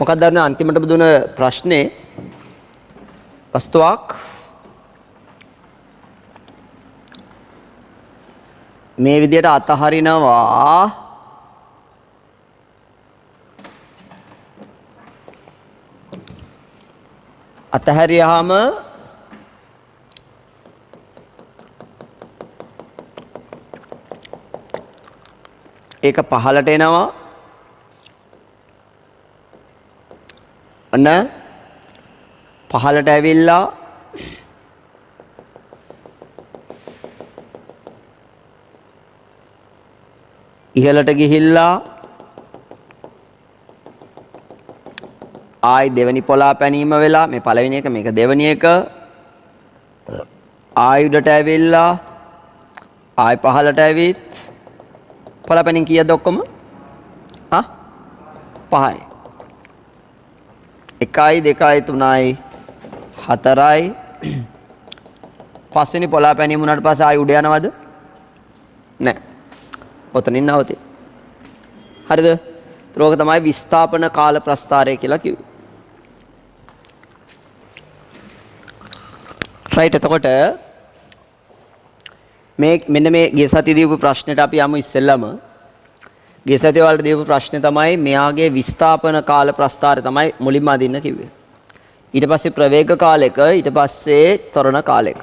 මොකක්ද අර අන්තිමට දුන ප්‍රශ්නේ වස්තුවක් මේ විදියට අතහරිනවා අතහැරියාම ඒක පහළට එනවා අන්න පහළට ඇවිල්ලා ඉහළට ගිහිල්ලා ආයි දෙවෙනි පොලා පැනීම වෙලා මේ පළවෙනි එක මේක දෙවෙනි එක ආයි උඩට ඇවිල්ලා ආයි පහළට ඇවිත් පොලා පැනීම කීයද ඔක්කොම 5යි 1යි 2යි 3යි 4යි පස්වෙනි පොලා පැනීම උනාට පස්සේ ආයි උඩ යනවද නැහැ ඔතනින් නවතින හරිද රෝග තමයි විස්ථාපන කාල ප්‍රස්ථාරය කියලා කිව්වේ රයිට් එතකොට මේ මෙන්න මේ ගිය සතියේ දීපු ප්‍රශ්නෙට අපි යමු ඉස්සෙල්ලම ගිය සතියේ වලට දීපු ප්‍රශ්නේ තමයි මෙයාගේ විස්ථාපන කාල ප්‍රස්ථාරය තමයි මුලින්ම අදින්න කිව්වේ ඊට පස්සේ ප්‍රවේග කාලයක ඊට පස්සේ ත්වරණ කාලයක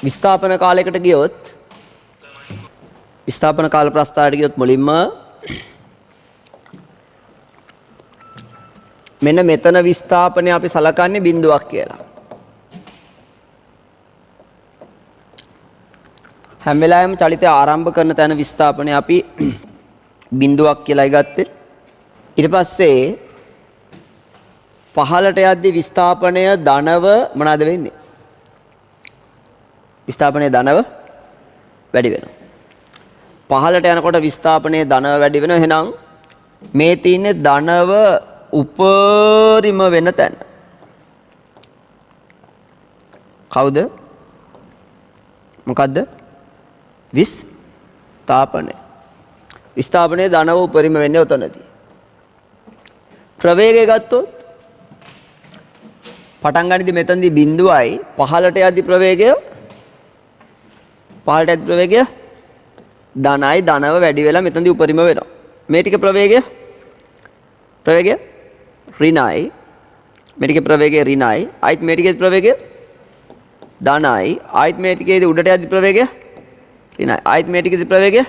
විස්ථාපන කාලයකට ගියොත් විස්ථාපන කාල ප්‍රස්ථාරයට ගියොත් මුලින්ම මෙන්න මෙතන විස්ථාපනය අපි සලකන්නේ බිඳුවක් කියලා. හැම වෙලාවෙම චලිතය ආරම්භ කරන තැන විස්ථාපනය අපි බිඳුවක් කියලායි ගත්තේ. ඊට පස්සේ පහළට යද්දී විස්ථාපනය ධනව මොනවාද වෙන්නේ? විස්ථාපනය ධනව වැඩි වෙනවා. පහළට යනකොට විස්ථාපනයේ ධනව වැඩි වෙනවා. එහෙනම් මේ තියෙන්නේ ධනව උපරිම වෙන තැන. කවුද? මොකද්ද? විස්ථාපනය. විස්ථාපනයේ ධනව උපරිම වෙන්නේ උතනදී. ප්‍රවේගය ගත්තොත් පටන් ගන්නදී මෙතනදී බිඳුවයි පහළට යද්දී ප්‍රවේගය පහළට යද්දී ප්‍රවේගය ධනයි ධනව වැඩි වෙලා මෙතනදී උපරිම වෙනවා. මේ ටික ප්‍රවේගය ඍණයි. මේ ටික ප්‍රවේගය ඍණයි. ආයිත් මේ ටිකේ ප්‍රවේගය ධනයි. ආයිත් මේ ටිකේදී උඩට යද්දි ප්‍රවේගය ඍණයි. ආයිත් මේ ටිකේදී ප්‍රවේගය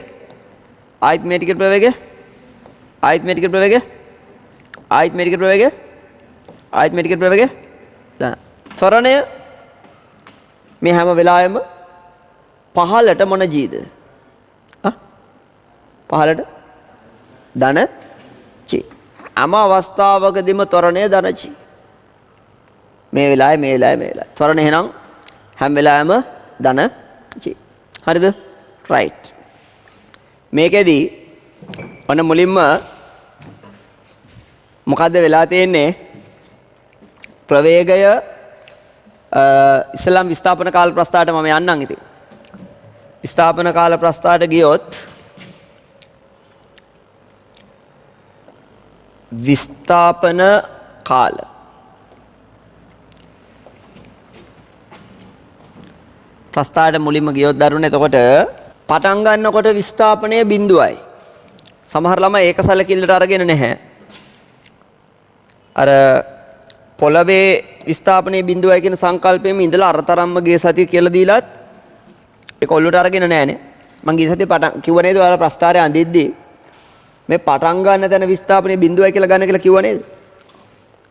ආයිත් මේ ටිකේ ප්‍රවේගය ආයිත් මේ ටිකේ ප්‍රවේගය ආයිත් මේ ටිකේ ප්‍රවේගය ආයිත් මේ ටිකේ ප්‍රවේගය ත්වරණය මේ හැම වෙලාවෙම පහළට මොන ජීද? පහළට ධන චී. හැම අවස්ථාවකදීම ත්වරණය ධන චී. මේ වෙලාවේ ත්වරණය එහෙනම් හැම වෙලාවෙම ධන චී. හරිද? රයිට්. මේකෙදී ඔන්න මුලින්ම මොකද්ද වෙලා තියෙන්නේ? ප්‍රවේගය ඉස්ලාම් විස්ථාපන කාල ප්‍රස්ථාරයට මම යන්නම් ඉතින්. විස්ථාපන කාල ප්‍රස්ථාරයට ගියොත් විස්ථාපන කාල ප්‍රස්ථාරයට මුලින්ම ගියොත් දරුවනේ එතකොට පටන් ගන්නකොට විස්ථාපනය බිඳුවයි. සමහර ළමයි ඒක සැලකිල්ලට අරගෙන නැහැ. අර පොළවේ විස්ථාපනයේ බිඳුවයි කියන සංකල්පයෙම ඉඳලා අරතරම්ම ගිය සතිය කියලා දීලත් ඒක ඔල්ලුවට අරගෙන නැහනේ. මං ගිය සතියේ පටන් කිව්ව නේද ඔයාලා ප්‍රස්ථාරය අඳිද්දී මේ පටන් ගන්න තැන විස්ථාපනයේ බිඳුවයි කියලා ගන්න කියලා කිව්ව නේද?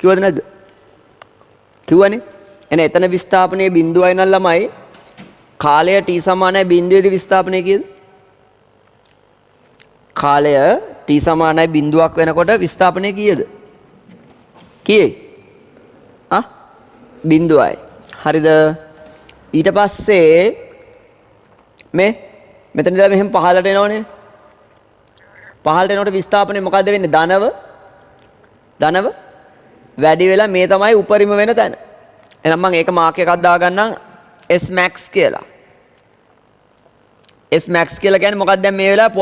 කිව්වද නැද්ද? කිව්වනේ. එහෙනම් එතන විස්ථාපනයේ බිඳුවයි නම් ළමයි කාලය t සමානයි බිඳුවේදී විස්ථාපනය කීයද? කාලය t සමානයි බිඳුවක් වෙනකොට විස්ථාපනය කීයද? කීයේ? බිඳුවයි. හරිද? ඊට පස්සේ මේ මෙතන ඉඳලා මෙහෙම පහළට එනවනේ. පහළට එනකොට විස්ථාපනය මොකද්ද වෙන්නේ? ධනව වැඩි වෙලා මේ තමයි උපරිම වෙන තැන. එහෙනම් මම ඒක මාක් එකක් දාගන්නම් S max කියලා. S max කියලා කියන්නේ මොකක්ද දැන් මේ වෙලාවේ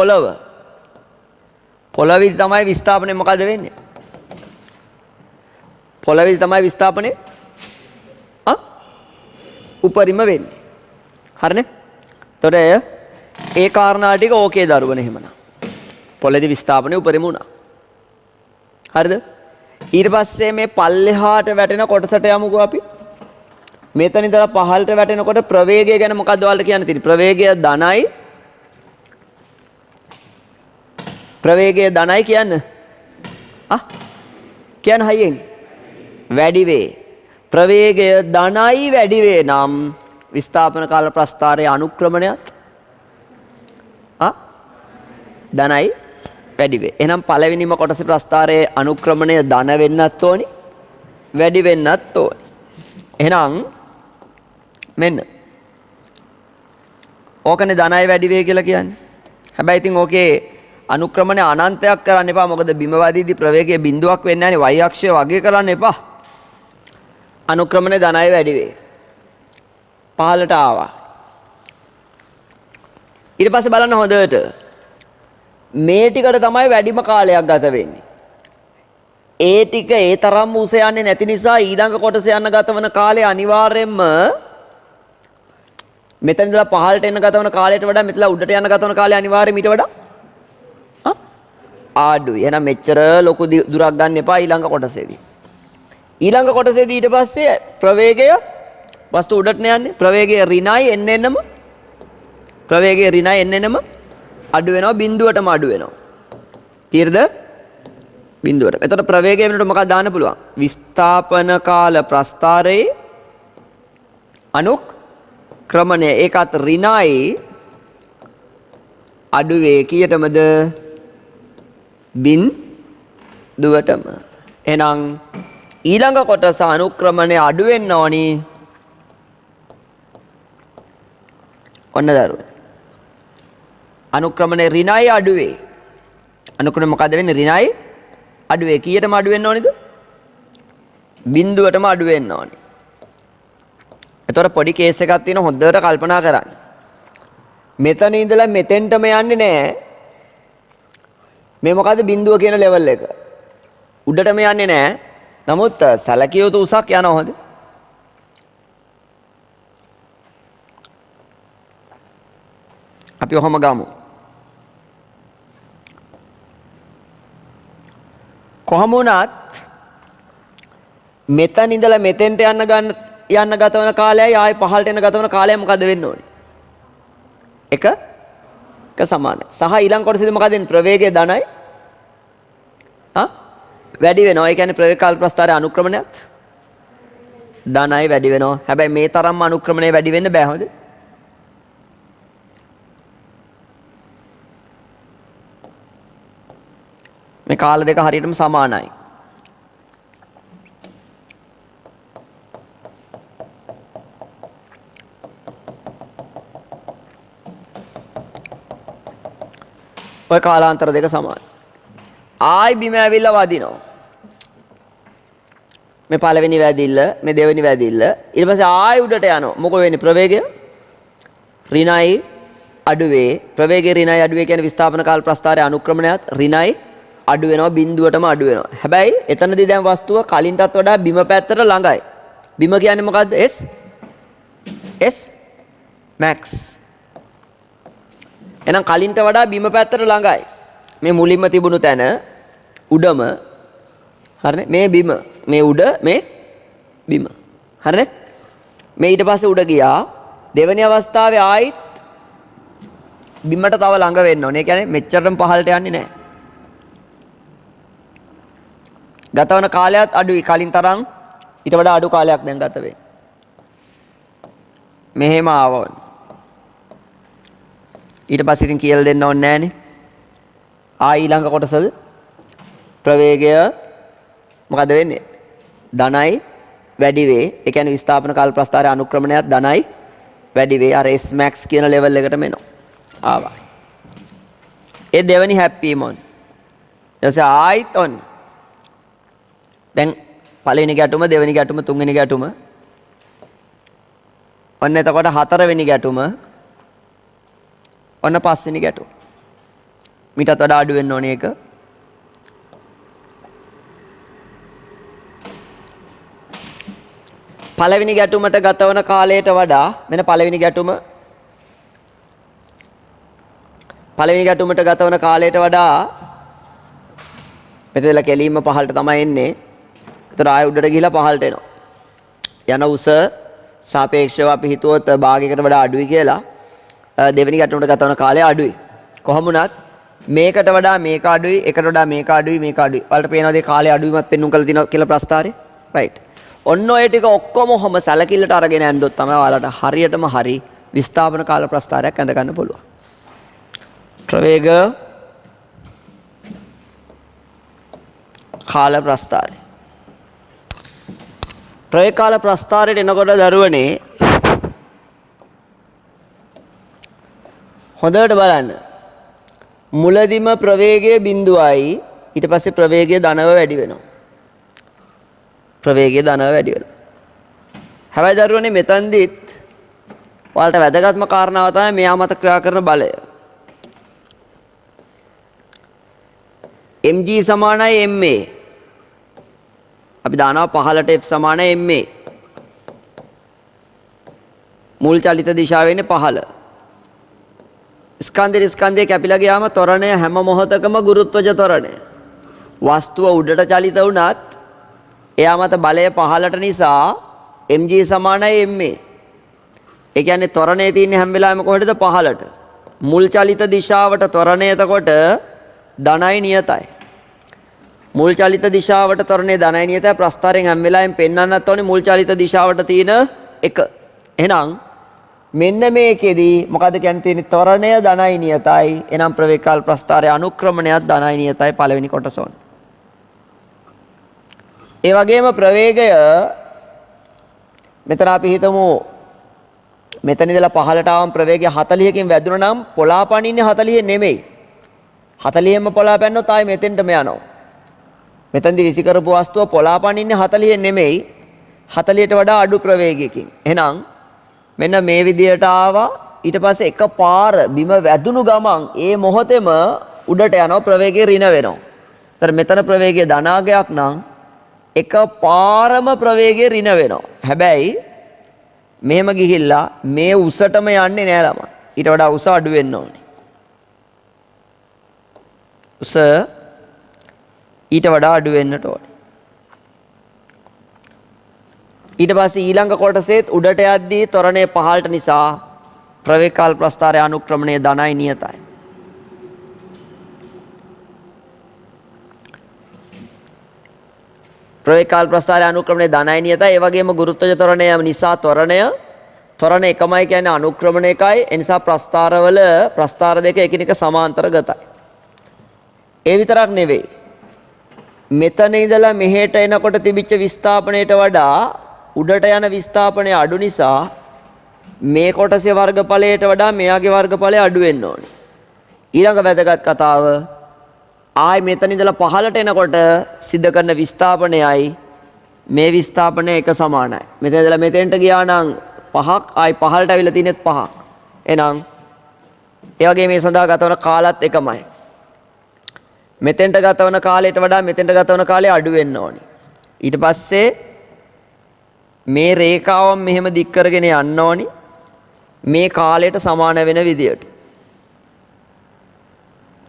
පොළොවේදී තමයි විස්ථාපනය මොකද වෙන්නේ? පොළොවේදී තමයි විස්ථාපනය උපරිම වෙන්නේ. හරිනේ? එතකොට ඒ කාරණා ටික ඕකේ දරුවනේ එහෙමනම්. පොළොවේදී විස්ථාපනය උපරිම වුණා. හරිද? ඊට පස්සේ මේ පල්ලෙහාට වැටෙන කොටසට යමුකෝ අපි. මෙතන ඉඳලා පහළට වැටෙනකොට ප්‍රවේගය ගැන මොකද්ද ඔයාලට කියන්න තියෙන්නේ? ප්‍රවේගය ධනයි. ප්‍රවේගය ධනයි කියන්න. කියන්න හයියෙන්. වැඩි වේ. ප්‍රවේගය ධනයි වැඩි වේ නම් විස්ථාපන කාල ප්‍රස්ථාරයේ අනුක්‍රමණයත් ධනයි වැඩි වේ. එහෙනම් පළවෙනිම කොටසේ ප්‍රස්ථාරයේ අනුක්‍රමණය ධන වෙන්නත් ඕනි, වැඩි වෙන්නත් ඕනි. එහෙනම් මෙන්න ඕකනේ ධනයි වැඩි වේ කියලා කියන්නේ. හැබැයි ඉතින් ඕකේ අනුක්‍රමණය අනන්තයක් කරන්න එපා. මොකද බිම වදීදී ප්‍රවේගය බිඳුවක් වෙන්නේ නැහැ නේ. y අක්ෂය වගේ කරන්න එපා. අනුක්‍රමණය ධනයි වැඩි වේ. පහළට ආවා. ඊට පස්සේ බලන්න හොඳට. මේ ටිකට තමයි වැඩිම කාලයක් ගත වෙන්නේ. ඒ ටික ඒ තරම් උස යන්නේ නැති නිසා ඊළඟ කොටස යන ගත වන කාලය අනිවාර්යයෙන්ම මෙතන ඉඳලා පහළට එන ගත වන කාලයට වඩා මෙතන උඩට යන ගත වන කාලය අනිවාර්යයෙන් ඊට වඩා ආඩුයි. එහෙනම් මෙච්චර ලොකු දුරක් ගන්න එපා ඊළඟ කොටසේදී. ඊළඟ කොටසේදී ඊට පස්සේ ප්‍රවේගය වස්තු උඩට යන්නේ. ප්‍රවේගය ඍණයි එන්නෙන්නම ප්‍රවේගය ඍණයි එන්නෙන්නම අඩු වෙනවා, බිඳුවටම අඩු වෙනවා. තීරද? බිඳුවට. එතකොට ප්‍රවේගය වෙනකොට මොකක්ද දාන්න පුළුවන්? විස්ථාපන කාල ප්‍රස්ථාරයේ අනුක්‍රමණය. ඒකත් ඍණයි අඩු වේ කීයටමද? බිඳුවටම. එහෙනම් ඊළඟ කොටස අනුක්‍රමණය අඩු වෙන්න ඕනි. ඔන්න දරුවෝ. අනුක්‍රමණය ඍණයි අඩු වේ. අනුක්‍රමණය මොකද වෙන්නේ? ඍණයි අඩු වේ. කීයටම අඩු වෙන්න ඕනිද? බිඳුවටම අඩු වෙන්න ඕනි. එතකොට පොඩි කේස් එකක් තියෙන හොඳට කල්පනා කරන්න. මෙතන ඉඳලා මෙතෙන්ටම යන්නේ නැහැ. මේ මොකද්ද බිඳුව කියන ලෙවල් එක. උඩටම යන්නේ නැහැ. නමුත් සැලකිය යුතු උසක් යනවා හොඳ. අපි ඔහොම ගමු. කොහොම වුණත් මෙතන ඉඳලා මෙතෙන්ට යන්න ගත වන කාලයයි ආයෙ පහළට එන ගත වන කාලයයි මොකද වෙන්න ඕනේ? එක සමානයි. සහ ඊළඟ කොටසේදී මොකද වෙන්නේ? ප්‍රවේගය ධනයි වැඩි වෙනවා. ඒ කියන්නේ ප්‍රවේග කාල ප්‍රස්ථාරයේ අනුක්‍රමණයත් ධනයි වැඩි වෙනවා. හැබැයි මේ තරම්ම අනුක්‍රමණය වැඩි වෙන්න බෑ හොඳ. මේ කාල දෙක හරියටම සමානයි. ඔය කාලාන්තර දෙක සමානයි. ආයි බිම ඇවිල්ලා වදිනවා. මේ පළවෙනි වැදිල්ල, මේ දෙවෙනි වැදිල්ල. ඊට පස්සේ ආයි උඩට යනවා. මොකද වෙන්නේ? ප්‍රවේගය ඍණයි අඩු වේ. ප්‍රවේගය ඍණයි අඩු වේ කියන්නේ විස්ථාපන කාල ප්‍රස්ථාරයේ අනුක්‍රමණයත් ර්ණයි අඩු වෙනවා, බිඳුවටම අඩු වෙනවා. හැබැයි එතනදී දැන් වස්තුව කලින්ටත් වඩා බිම පැත්තට ළඟයි. බිම කියන්නේ මොකද්ද? S max. එහෙනම් කලින්ට වඩා බිම පැත්තට ළඟයි. මේ මුලින්ම තිබුණු තැන උඩම හරිනේ. මේ බිම, මේ උඩ, මේ බිම. හරිනේ? මේ ඊට පස්සේ උඩ ගියා. දෙවෙනි අවස්ථාවේ ආයිත් බිමට තව ළඟ වෙන්න ඕනේ. ඒ කියන්නේ මෙච්චරටම පහළට යන්නේ නැහැ. ගතවන කාලයත් අඩුයි. කලින් තරම් ඊට වඩා අඩු කාලයක් දැන් ගත වෙන්නේ. මෙහෙම ආවොත් ඊට පස්සේ ඉතින් කියලා දෙන්න ඕනේ නැහනේ. ඊළඟ කොටසද ප්‍රවේගය මොකද වෙන්නේ? ධනයි වැඩි වේ. ඒ කියන්නේ විස්ථාපන කාල ප්‍රස්ථාරයේ අනුක්‍රමණයත් ධනයි වැඩි වේ. අර S max කියන ලෙවල් එකටම එනවා. ආවා. ඒ දෙවෙනි හැප්පීම ඔන්න. ඊට පස්සේ ආයිත් ඔන්න. දැන් පළවෙනි ගැටුම, දෙවෙනි ගැටුම, තුන්වෙනි ගැටුම. ඔන්න එතකොට හතරවෙනි ගැටුම. ඔන්න පස්වෙනි ගැටුම. මීටත් වඩා අඩු වෙන්න ඕනේ ඒක. පළවෙනි ගැටුමට ගත වන කාලයට වඩා මෙන්න පළවෙනි ගැටුමට ගත වන කාලයට වඩා මෙතනලා කෙලින්ම පහළට තමයි එන්නේ. ඒතර ආය උඩට ගිහිලා පහළට එනවා. යන උස සාපේක්ෂව අපි හිතුවොත් භාගයකට වඩා අඩුයි කියලා. දෙවෙනි ගැටුමට ගත වන කාලය අඩුයි. කොහොම වුණත් මේකට වඩා මේක අඩුයි, එකට වඩා මේක අඩුයි, මේක අඩුයි. ඔයාලට පේනවාද මේ කාලය අඩුවීමත් පෙන්නුම් කරලා තියෙනවා කියලා ප්‍රස්තාරේ? රයිට්. ඔන්න ඔය ටික ඔක්කොම ඔහම සැලකිල්ලට අරගෙන යනදොත් තමයි ඔයාලට හරියටම හරි විස්ථාපන කාල ප්‍රස්තාරයක් ඇඳ ගන්න පුළුවන්. ප්‍රවේග කාල ප්‍රස්තාරය. ප්‍රවේග කාල ප්‍රස්තාරයට එනකොට දරුවනේ හොඳට බලන්න. මුලදිම ප්‍රවේගය බිඳුවයි ඊට පස්සේ ප්‍රවේගය ධනව වැඩි වෙනවා. ප්‍රවේගය ධනව වැඩි වෙනවා. හැබැයි දරුවනේ මෙතනදිත් ඔයාලට වැදගත්ම කාරණාව තමයි මෙයා මත ක්‍රියා කරන බලය. mg සමානයි ma. අපි දානවා 15ට f සමානයි ma. මුල් චලිත දිශාව වෙන්නේ 15. ස්කන්ධය කැපිලා ගියාම ත්වරණය හැම මොහොතකම ගුරුත්වජ ත්වරණය. වස්තුව උඩට චලිත වුණත් එයා මත බලය 15ට නිසා mg සමානයි ma. ඒ කියන්නේ ත්වරණය තියෙන්නේ හැම වෙලාවෙම කොහෙටද 15ට. මුල් චලිත දිශාවට ත්වරණය එතකොට ධනයි නියතයි. මුල් චලිත දිශාවට ත්වරණය ධනයි නියතයි. ප්‍රස්ථාරයෙන් හැම වෙලාවෙම පෙන්වන්නත් ඕනේ මුල් චලිත දිශාවට තියෙන එක. එහෙනම් මෙන්න මේකෙදි මොකද කියන්නේ තියෙන්නේ ත්වරණය ධනයි නියතයි. එනම් ප්‍රවේග කාල ප්‍රස්ථාරයේ අනුක්‍රමණයත් ධනයි නියතයි පළවෙනි කොටස ඕන. ඒ වගේම ප්‍රවේගය මෙතන අපි හිතමු මෙතන ඉඳලා පහළට ආවම ප්‍රවේගය 40කින් වැදුණා නම් පොළාපන් ඉන්නේ 40 නෙමෙයි. 40ෙන්ම පොළා පැන්නොත් ආයේ මෙතෙන්ටම යනවා. මෙතනදී විසි කරපු වස්තුව පොළාපන් ඉන්නේ 40 නෙමෙයි 40ට වඩා අඩු ප්‍රවේගයකින්. එහෙනම් මෙන්න මේ විදියට ආවා ඊට පස්සේ එකපාර බිම වැදුණු ගමන් ඒ මොහොතේම උඩට යනවා ප්‍රවේගය ඍණ වෙනවා. ඒතර මෙතන ප්‍රවේගය ධනාගයක් නම් එකපාරම ප්‍රවේගය ඍණ වෙනවා. හැබැයි මෙහෙම ගිහිල්ලා මේ උසටම යන්නේ නෑ ළමයි. ඊට වඩා උස අඩු වෙන්න ඕනේ. උස ඊට වඩා අඩු වෙන්නට ඕනේ. ඊට පස්සේ ඊළඟ කොටසෙත් උඩට යද්දී ත්වරණය පහළට නිසා ප්‍රවේග කාල ප්‍රස්ථාරයේ අනුක්‍රමණය ධනයි නියතයි. ප්‍රවේග කාල ප්‍රස්ථාරයේ අනුක්‍රමණය ධනයි නියතයි. ඒ වගේම ගුරුත්වජ ත්වරණය නිසා ත්වරණ එකමයි කියන්නේ අනුක්‍රමණය එකයි. ඒ නිසා ප්‍රස්ථාර දෙක එකිනෙක සමාන්තරගතයි. ඒ විතරක් නෙවෙයි. මෙතන ඉඳලා මෙහෙට එනකොට තිබිච්ච විස්ථාපනයට වඩා උඩට යන විස්ථාපනය අඩු නිසා මේ කොටසේ වර්ගඵලයට වඩා මෙයාගේ වර්ගඵලය අඩු වෙන්න ඕනේ. ඊළඟ වැදගත් කතාව ආයි මෙතන ඉඳලා පහළට එනකොට සිද්ධ කරන විස්ථාපනයයි මේ විස්ථාපනය එක සමානයි. මෙතන ඉඳලා මෙතෙන්ට ගියා නම් 5ක් ආයි පහළට අවිලා තියෙනෙත් 5ක්. එහෙනම් ඒ වගේ මේ සඳහා ගතවන කාලත් එකමයි. මෙතෙන්ට ගතවන කාලයට වඩා මෙතෙන්ට ගතවන කාලය අඩු වෙන්න ඕනේ. ඊට පස්සේ මේ රේඛාවන් මෙහෙම දික් කරගෙන යන්න ඕනි මේ කාලයට සමාන වෙන විදියට.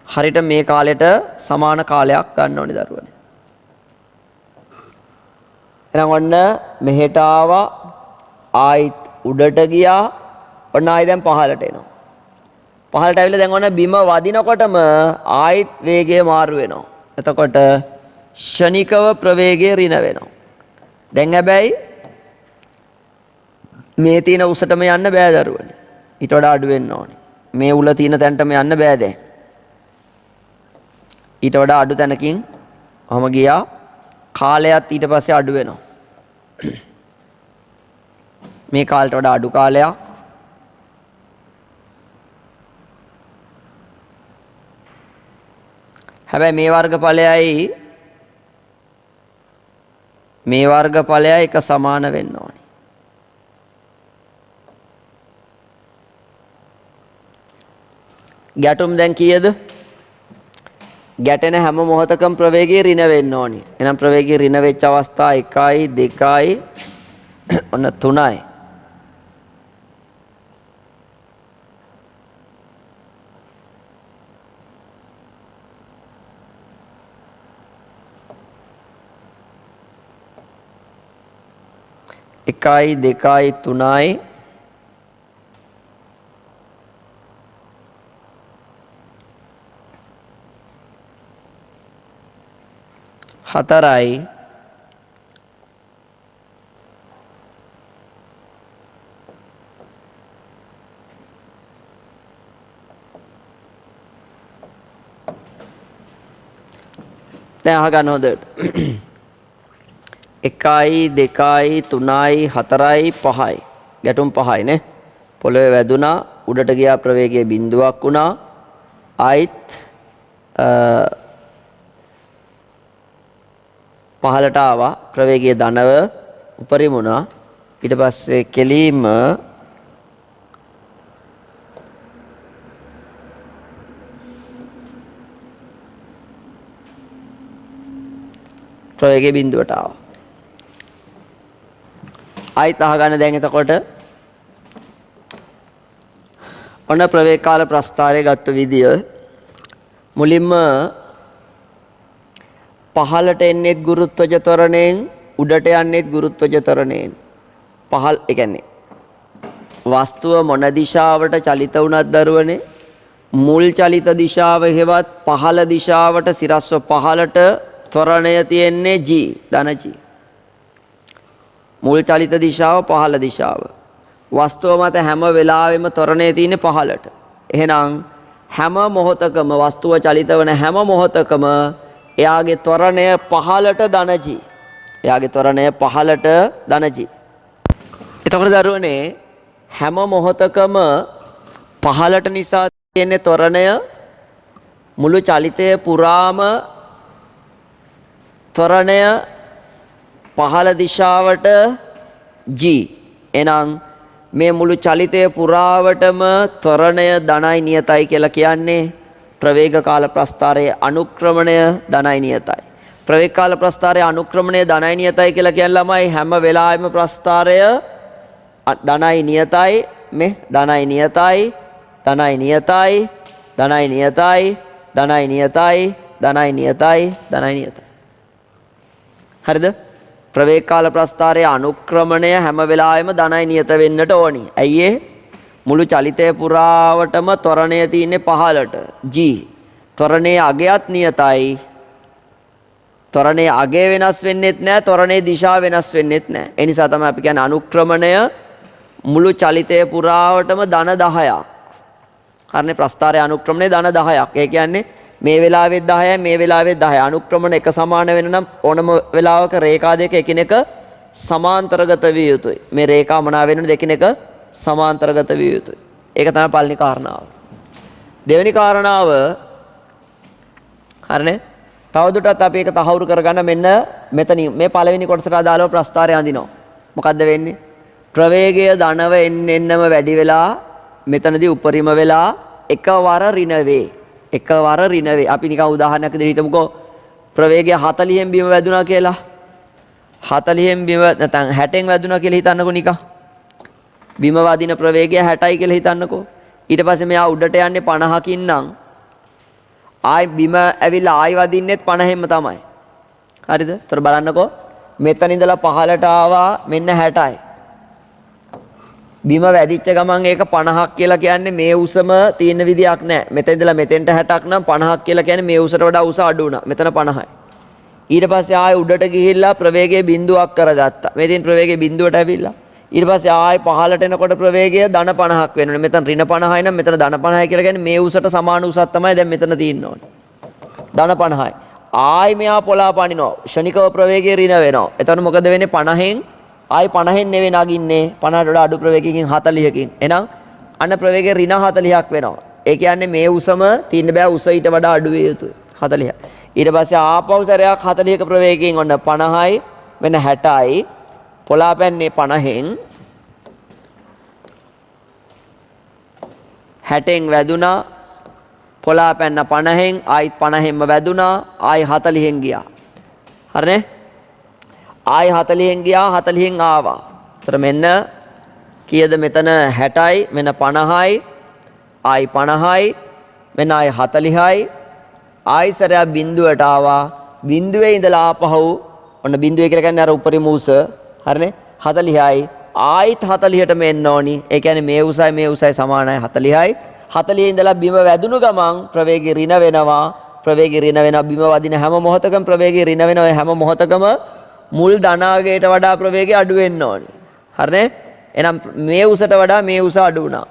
හරියට මේ කාලයට සමාන කාලයක් ගන්න ඕනේ දරුවනේ. එහෙනම් ඔන්න මෙහෙට ආවා ආයිත් උඩට ගියා ඔන්න ආයි දැන් පහළට එනවා. පහළට ඇවිල්ලා දැන් ඔන්න බිම වදිනකොටම ආයිත් වේගය මාරු වෙනවා. එතකොට ෂණිකව ප්‍රවේගය ඍණ වෙනවා. දැන් හැබැයි මේ තියෙන උසටම යන්න බෑ දරුවනේ. ඊට වඩා අඩු වෙන්න ඕනේ. මේ උල තියෙන තැනටම යන්න බෑ දැන්. ඊට වඩා අඩු තැනකින් ඔහම ගියා. කාලයත් ඊට පස්සේ අඩු වෙනවා. මේ කාලයට වඩා අඩු කාලයක්. හැබැයි මේ වර්ගඵලයයි එක සමාන වෙන්න ඕනේ. ගැටුම් දැන් කීයද? ගැටෙන හැම මොහොතකම ප්‍රවේගය ඍණ වෙන්න ඕනේ. එහෙනම් ප්‍රවේගය ඍණ වෙච්ච අවස්ථා 1යි 2යි ඔන්න 3යි. එකයි දෙකයි තුනයි හතරයි දැන් අහගන්න හොඳට. එකයි දෙකයි තුනයි හතරයි පහයි ගැටුම් පහයි නේ. පොළවේ වැදුනා උඩට ගියා ප්‍රවේගය බිඳුවක් වුණා. ආයිත් පහළට ආවා ප්‍රවේගය ධනව උපරිම වුණා. ඊට පස්සේ කෙලීම ප්‍රවේගය බිඳුවට ආවා. ආයිත් අහගන්න දැන් එතකොට ඔන්න ප්‍රවේග කාල ප්‍රස්ථාරය ගත්ත විදිය මුලින්ම පහළට එන්නේත් ගුරුත්වජ ත්වරණයෙන් උඩට යන්නේත් ගුරුත්වජ ත්වරණයෙන්. පහළ ඒ කියන්නේ වස්තුව මොන දිශාවට චලිත වුණත් දරුවනේ මුල් චලිත දිශාව හේවත් පහළ දිශාවට සිරස්ව පහළට ත්වරණය තියෙන්නේ g ධන g. මුල් චලිත දිශාව පහළ දිශාව. වස්තුව මත හැම වෙලාවෙම ත්වරණය තියෙන්නේ පහළට. එහෙනම් හැම මොහොතකම වස්තුව චලිත වන හැම මොහොතකම එයාගේ ත්වරණය පහළට ධන g. එයාගේ ත්වරණය පහළට ධන g. එතකොට දරුවනේ හැම මොහොතකම පහළට නිසා තියෙන්නේ ත්වරණය මුළු චලිතය පුරාම ත්වරණය පහළ දිශාවට g. එනම් මේ මුළු චලිතය පුරාවටම ත්වරණය ධනයි නියතයි කියලා කියන්නේ ප්‍රවේග කාල ප්‍රස්ථාරයේ අනුක්‍රමණය ධනයි නියතයි. ප්‍රවේග කාල ප්‍රස්ථාරයේ අනුක්‍රමණය ධනයි නියතයි කියලා කියන ළමයි හැම වෙලාවෙම ප්‍රස්ථාරය ධනයි නියතයි මේ ධනයි නියතයි ධනයි නියතයි ධනයි නියතයි ධනයි නියතයි ධනයි නියතයි ධනයි නියතයි. හරිද? ප්‍රවේග කාල ප්‍රස්ථාරයේ අනුක්‍රමණය හැම වෙලාවෙම ධනයි නියත වෙන්නට ඕනි. ඇයි ඒ? මුළු චලිතය පුරාවටම ත්වරණය තියෙන්නේ පහළට g. ත්වරණයේ අගයත් නියතයි. ත්වරණයේ අගය වෙනස් වෙන්නෙත් නැහැ, ත්වරණයේ දිශාව වෙනස් වෙන්නෙත් නැහැ. ඒ නිසා තමයි අපි කියන්නේ අනුක්‍රමණය මුළු චලිතය පුරාවටම ධන 10ක්. හරිනේ? ප්‍රස්ථාරයේ අනුක්‍රමණය ධන 10ක්. ඒ කියන්නේ මේ වෙලාවෙත් 10යි මේ වෙලාවෙත් 10යි. අනුක්‍රමණ එක සමාන වෙන නම් ඕනම වෙලාවක රේඛා දෙක එකිනෙක සමාන්තරගත විය යුතුයි. මේ රේඛා මොනවා වෙනවද? එකිනෙක සමාන්තරගත විය යුතුයි. ඒක තමයි පළවෙනි කාරණාව. දෙවෙනි කාරණාව හරිනේ? තවදුරටත් අපි ඒක තහවුරු කරගන්න මෙන්න මෙතනින් මේ පළවෙනි කොටසට අදාළව ප්‍රස්ථාරය අඳිනවා. මොකද්ද වෙන්නේ? ප්‍රවේගය ධනව එන්නම වැඩි වෙලා මෙතනදී උපරිම වෙලා එකවර ඍණ වේ. එකවර ඍණ වේ. අපි නිකන් උදාහරණයක් විදිහට හිතමුකෝ ප්‍රවේගය 40න් බිම වැදුනා කියලා. 40න් බිම නැත්නම් 60න් වැදුනා කියලා හිතන්නකෝ නිකන්. බිම වදින ප්‍රවේගය 60යි කියලා හිතන්නකෝ. ඊට පස්සේ මෙයා උඩට යන්නේ 50කින් නම් ආයි බිම ඇවිල්ලා ආයි වදින්නෙත් 50ෙන්ම තමයි. හරිද? ඒතර බලන්නකෝ මෙතන ඉඳලා පහළට ආවා මෙන්න 60යි. බිම වැදිච්ච ගමන් ඒක 50ක් කියලා කියන්නේ මේ උසම තියෙන විදියක් නැහැ. මෙතන ඉඳලා මෙතෙන්ට 60ක් නම් 50ක් කියලා කියන්නේ මේ උසට වඩා උස අඩු වුණා. මෙතන 50යි. ඊට පස්සේ ආයෙ උඩට ගිහිල්ලා ප්‍රවේගය බිඳුවක් කරගත්තා. මෙතෙන් ප්‍රවේගය බිඳුවට ඇවිල්ලා ඊට පස්සේ ආයෙ පහළට එනකොට ප්‍රවේගය ධන 50ක් වෙනවා. මෙතන ඍණ 50යි නම් මෙතන ධන 50යි කියලා කියන්නේ මේ උසට සමාන උසක් තමයි දැන් මෙතන තියෙන්න ඕනේ. ධන 50යි. ආයෙ මෙයා පොළා පනිනවා. ෂණිකව ප්‍රවේගය ඍණ වෙනවා. එතකොට මොකද වෙන්නේ? 50න් ආයි 50න් නෙවෙයි නගින්නේ 50ට වඩා අඩු ප්‍රවේගයකින් 40කින්. එහෙනම් අන්න ප්‍රවේගය ඍණ 40ක් වෙනවා. ඒ කියන්නේ මේ උසම තින්න බෑ උස ඊට වඩා අඩු වේ යුතුයි 40. ඊට පස්සේ ආපහු සැරයක් 40ක ප්‍රවේගයෙන් ඔන්න 50යි මෙන්න 60යි පොළා පැන්නේ 50න් 60න් වැදුනා පොළා පැන්න 50න් ආයිත් 50න්ම වැදුනා ආයි 40න් ගියා. හරිනේ? ආයි 40න් ගියා 40න් ආවා. ඒතර මෙන්න කීයද මෙතන 60යි මෙන්න 50යි ආයි 50යි මෙන්න ආයි 40යි ආයි සරයක් බිඳුවට ආවා බිඳුවේ ඉඳලා ආපහු ඔන්න බිඳුවේ කියලා කියන්නේ අර උපරිම උස හරිනේ 40යි ආයිත් 40ටම එන්න ඕනි ඒ කියන්නේ මේ උසයි සමානයි 40යි 40 ඉඳලා බිම වැදුණු ගමන් ප්‍රවේගය ඍණ වෙනවා බිම වදින හැම මොහොතකම ප්‍රවේගය ඍණ වෙනවා හැම මොහොතකම මුල් ධනාගයට වඩා ප්‍රවේගය අඩු වෙන්න ඕනි හරිනේ එහෙනම් මේ උසට වඩා මේ උස අඩු වුණා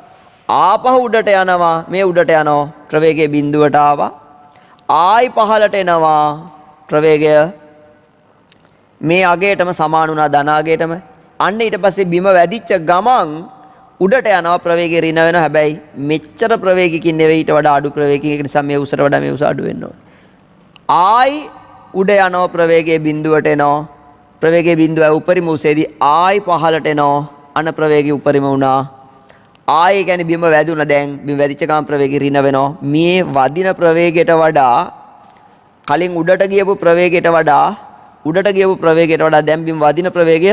ආපහු උඩට යනවා මේ උඩට යනවා ප්‍රවේගය බිඳුවට ආවා ආයි පහළට එනවා ප්‍රවේගය මේ අගයටම සමාන වුණා ධනාගයටම අන්න ඊට පස්සේ බිම වැදිච්ච ගමන් උඩට යනවා ප්‍රවේගය ඍණ වෙනවා හැබැයි මෙච්චර ප්‍රවේගයකින් නෙවෙයි ඊට වඩා අඩු ප්‍රවේගයකින් ඒක නිසා මේ උසට වඩා මේ උස අඩු වෙන්න ඕනේ ආයි උඩ යනවා ප්‍රවේගය බිඳුවට එනවා ප්‍රවේගය බිඳුව උපරිම උසේදී ආයි පහළට එනවා අන ප්‍රවේගය උපරිම වුණා ආයි කියන්නේ බිම වැදුණා දැන් බිම වැදිච්ච ගමන් ප්‍රවේගය ඍණ වෙනවා මේ වදින ප්‍රවේගයට වඩා කලින් උඩට ගියපු ප්‍රවේගයට වඩා දැන් බිම වදින ප්‍රවේගය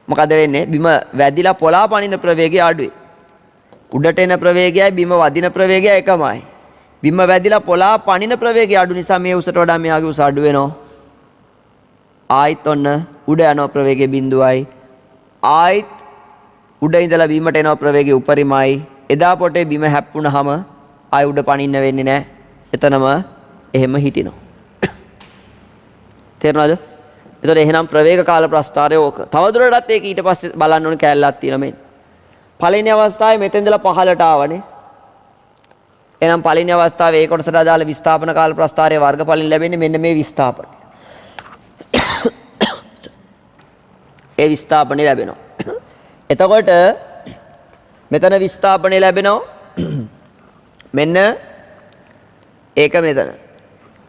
මොකද වෙන්නේ බිම වැදිලා පොළා පනින ප්‍රවේගය අඩුයි උඩට එන ප්‍රවේගයයි බිම වදින ප්‍රවේගයයි එකමයි බිම වැදිලා පොළා පනින ප්‍රවේගය අඩු නිසා මේ උසට වඩා මෙයාගේ උස අඩු වෙනවා ආයිත් ඔන්න උඩ යනවා ප්‍රවේගය බිඳුවයි ආයිත් උඩ ඉඳලා බිමට එනවා ප්‍රවේගය උපරිමයි එදා පොටේ බිම හැප්පුණාම ආයි උඩ පනින්න වෙන්නේ නැහැ එතනම එහෙම හිටිනවා තේරුණාද එතකොට එහෙනම් ප්‍රවේග කාල ප්‍රස්ථාරය ඕක. තවදුරටත් ඒක ඊට පස්සේ බලන්න ඕන කැලලක් තියෙනවා මේ. පළවෙනි අවස්ථාවේ මෙතෙන් ඉඳලා පහළට ආවනේ. එහෙනම් පළවෙනි අවස්ථාවේ ඒ කොටසට අදාළ විස්ථාපන කාල ප්‍රස්ථාරයේ වර්ගඵලින් ලැබෙන්නේ මෙන්න මේ විස්ථාපනය. ඒ විස්ථාපනය ලැබෙනවා. එතකොට මෙතන විස්ථාපනය ලැබෙනවා. මෙන්න ඒක මෙතන.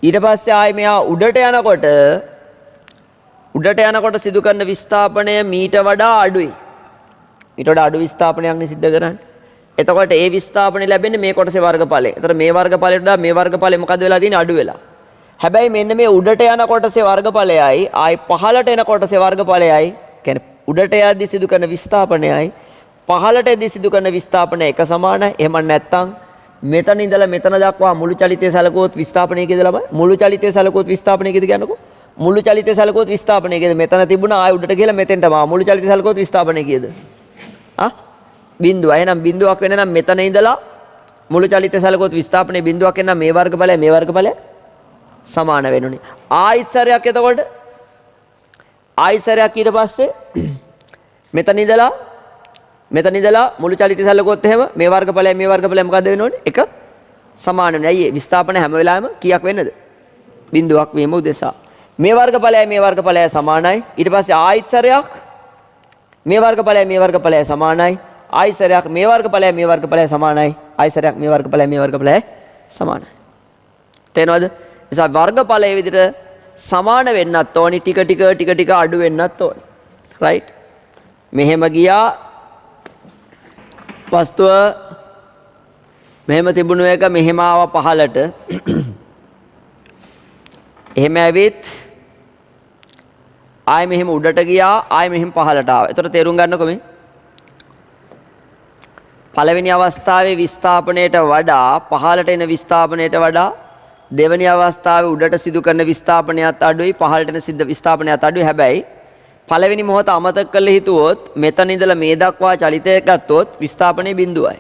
ඊට පස්සේ ආයේ මෙයා උඩට යනකොට සිදු කරන විස්ථාපනය මීට වඩා අඩුයි. ඊට වඩා අඩු විස්ථාපනයක් නේ සිද්ධ කරන්නේ. එතකොට ඒ විස්ථාපනය ලැබෙන්නේ මේ කොටසේ වර්ගඵලය. එතකොට මේ වර්ගඵලයට වඩා මේ වර්ගඵලය මොකද වෙලා තියෙන්නේ අඩු වෙලා. හැබැයි මෙන්න මේ උඩට යන කොටසේ වර්ගඵලයයි ආයි පහළට එන කොටසේ වර්ගඵලයයි කියන්නේ උඩට යද්දී සිදු කරන විස්ථාපනයයි පහළට යද්දී සිදු කරන විස්ථාපනය එක සමානයි. එහෙම නැත්නම් මෙතන ඉඳලා මෙතන දක්වා මුළු චලිතය සැලකුවොත් විස්ථාපනය කියදලා බලන්න. මුළු චලිතය සැලකුවොත් විස්ථාපනය කියද කියන්නකෝ. මුළු චලිතය සැලකුවොත් විස්ථාපනය කියද මෙතන තිබුණා ආයි උඩට ගිහලා මෙතෙන්ටම ආවා. මුළු චලිතය සැලකුවොත් විස්ථාපනය කියද? බිඳුව. එහෙනම් බිඳුවක් වෙන නම් මෙතන ඉඳලා මුළු චලිතය සැලකුවොත් විස්ථාපනයේ බිඳුවක් වෙන නම් මේ වර්ගඵලය සමාන වෙනුනේ. ආයිත් සැරයක් එතකොට ආයිත් සැරයක් ඊට පස්සේ මෙතන ඉඳලා මුළු චලිතය සැලකුවොත් එහෙම මේ වර්ගඵලය මොකද වෙන්න ඕනේ? එක සමාන වෙනවා. ඇයි ඒ විස්ථාපන හැම වෙලාවෙම කීයක් වෙන්නද? බිඳුවක් වීම උදෙසා. මේ වර්ගඵලය සමානයි. ඊට පස්සේ ආයිත් සැරයක් මේ වර්ගඵලය සමානයි. ආයිත් සැරයක් මේ වර්ගඵලය සමානයි. ආයිත් සැරයක් මේ වර්ගඵලය සමානයි. තේරෙනවද? නිසා වර්ගඵලයේ විදිහට සමාන වෙන්නත් ඕනි ටික අඩු වෙන්නත් ඕනි. රයිට්? මෙහෙම ගියා වස්තුව මෙහෙම තිබුණු එක මෙහෙම ආව පහළට එහෙම ඇවිත් ආයෙ මෙහෙම උඩට ගියා ආයෙ මෙහෙම පහළට ආවා. ඒතර තේරුම් ගන්නකො මේ පළවෙනි අවස්ථාවේ විස්ථාපනයට වඩා පහළට එන විස්ථාපනයට වඩා දෙවෙනි අවස්ථාවේ උඩට සිදු කරන විස්ථාපනයත් අඩුයි පහළට එන සිද්ධ විස්ථාපනයත් අඩුයි. හැබැයි පළවෙනි මොහොත අමතක කරලා හිතුවොත් මෙතන ඉඳලා මේ දක්වා චලිතය ගත්තොත් විස්ථාපනයේ බිඳුවයි.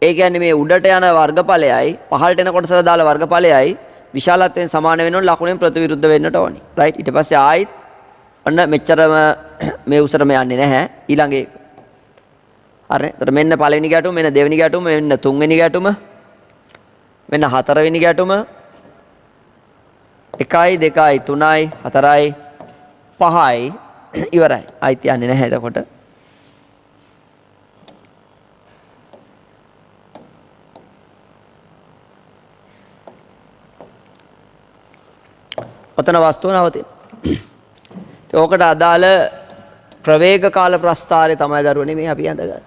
ඒ කියන්නේ මේ උඩට යන වර්ගඵලයයි පහළට එන කොටසට දාලා වර්ගඵලයයි විශාලත්වයෙන් සමාන වෙනවනේ ලකුණෙන් ප්‍රතිවිරුද්ධ වෙන්නට ඕනි. රයිට්? ඊට පස්සේ ආයිත් ඔන්න මෙච්චරම මේ උසරම යන්නේ නැහැ. ඊළඟේ හරි. එතකොට මෙන්න පළවෙනි ගැටුම, මෙන්න දෙවෙනි ගැටුම, මෙන්න තුන්වෙනි ගැටුම, මෙන්න හතරවෙනි ගැටුම 1යි 2යි 3යි 4යි 5යි ඉවරයි. ආයිත් යන්නේ නැහැ එතකොට. ඔතන වස්තුව නවතින. ඕකට අදාළ ප්‍රවේග කාල ප්‍රස්ථාරය තමයි දරුවනේ මේ අපි ඇඳගත්තේ.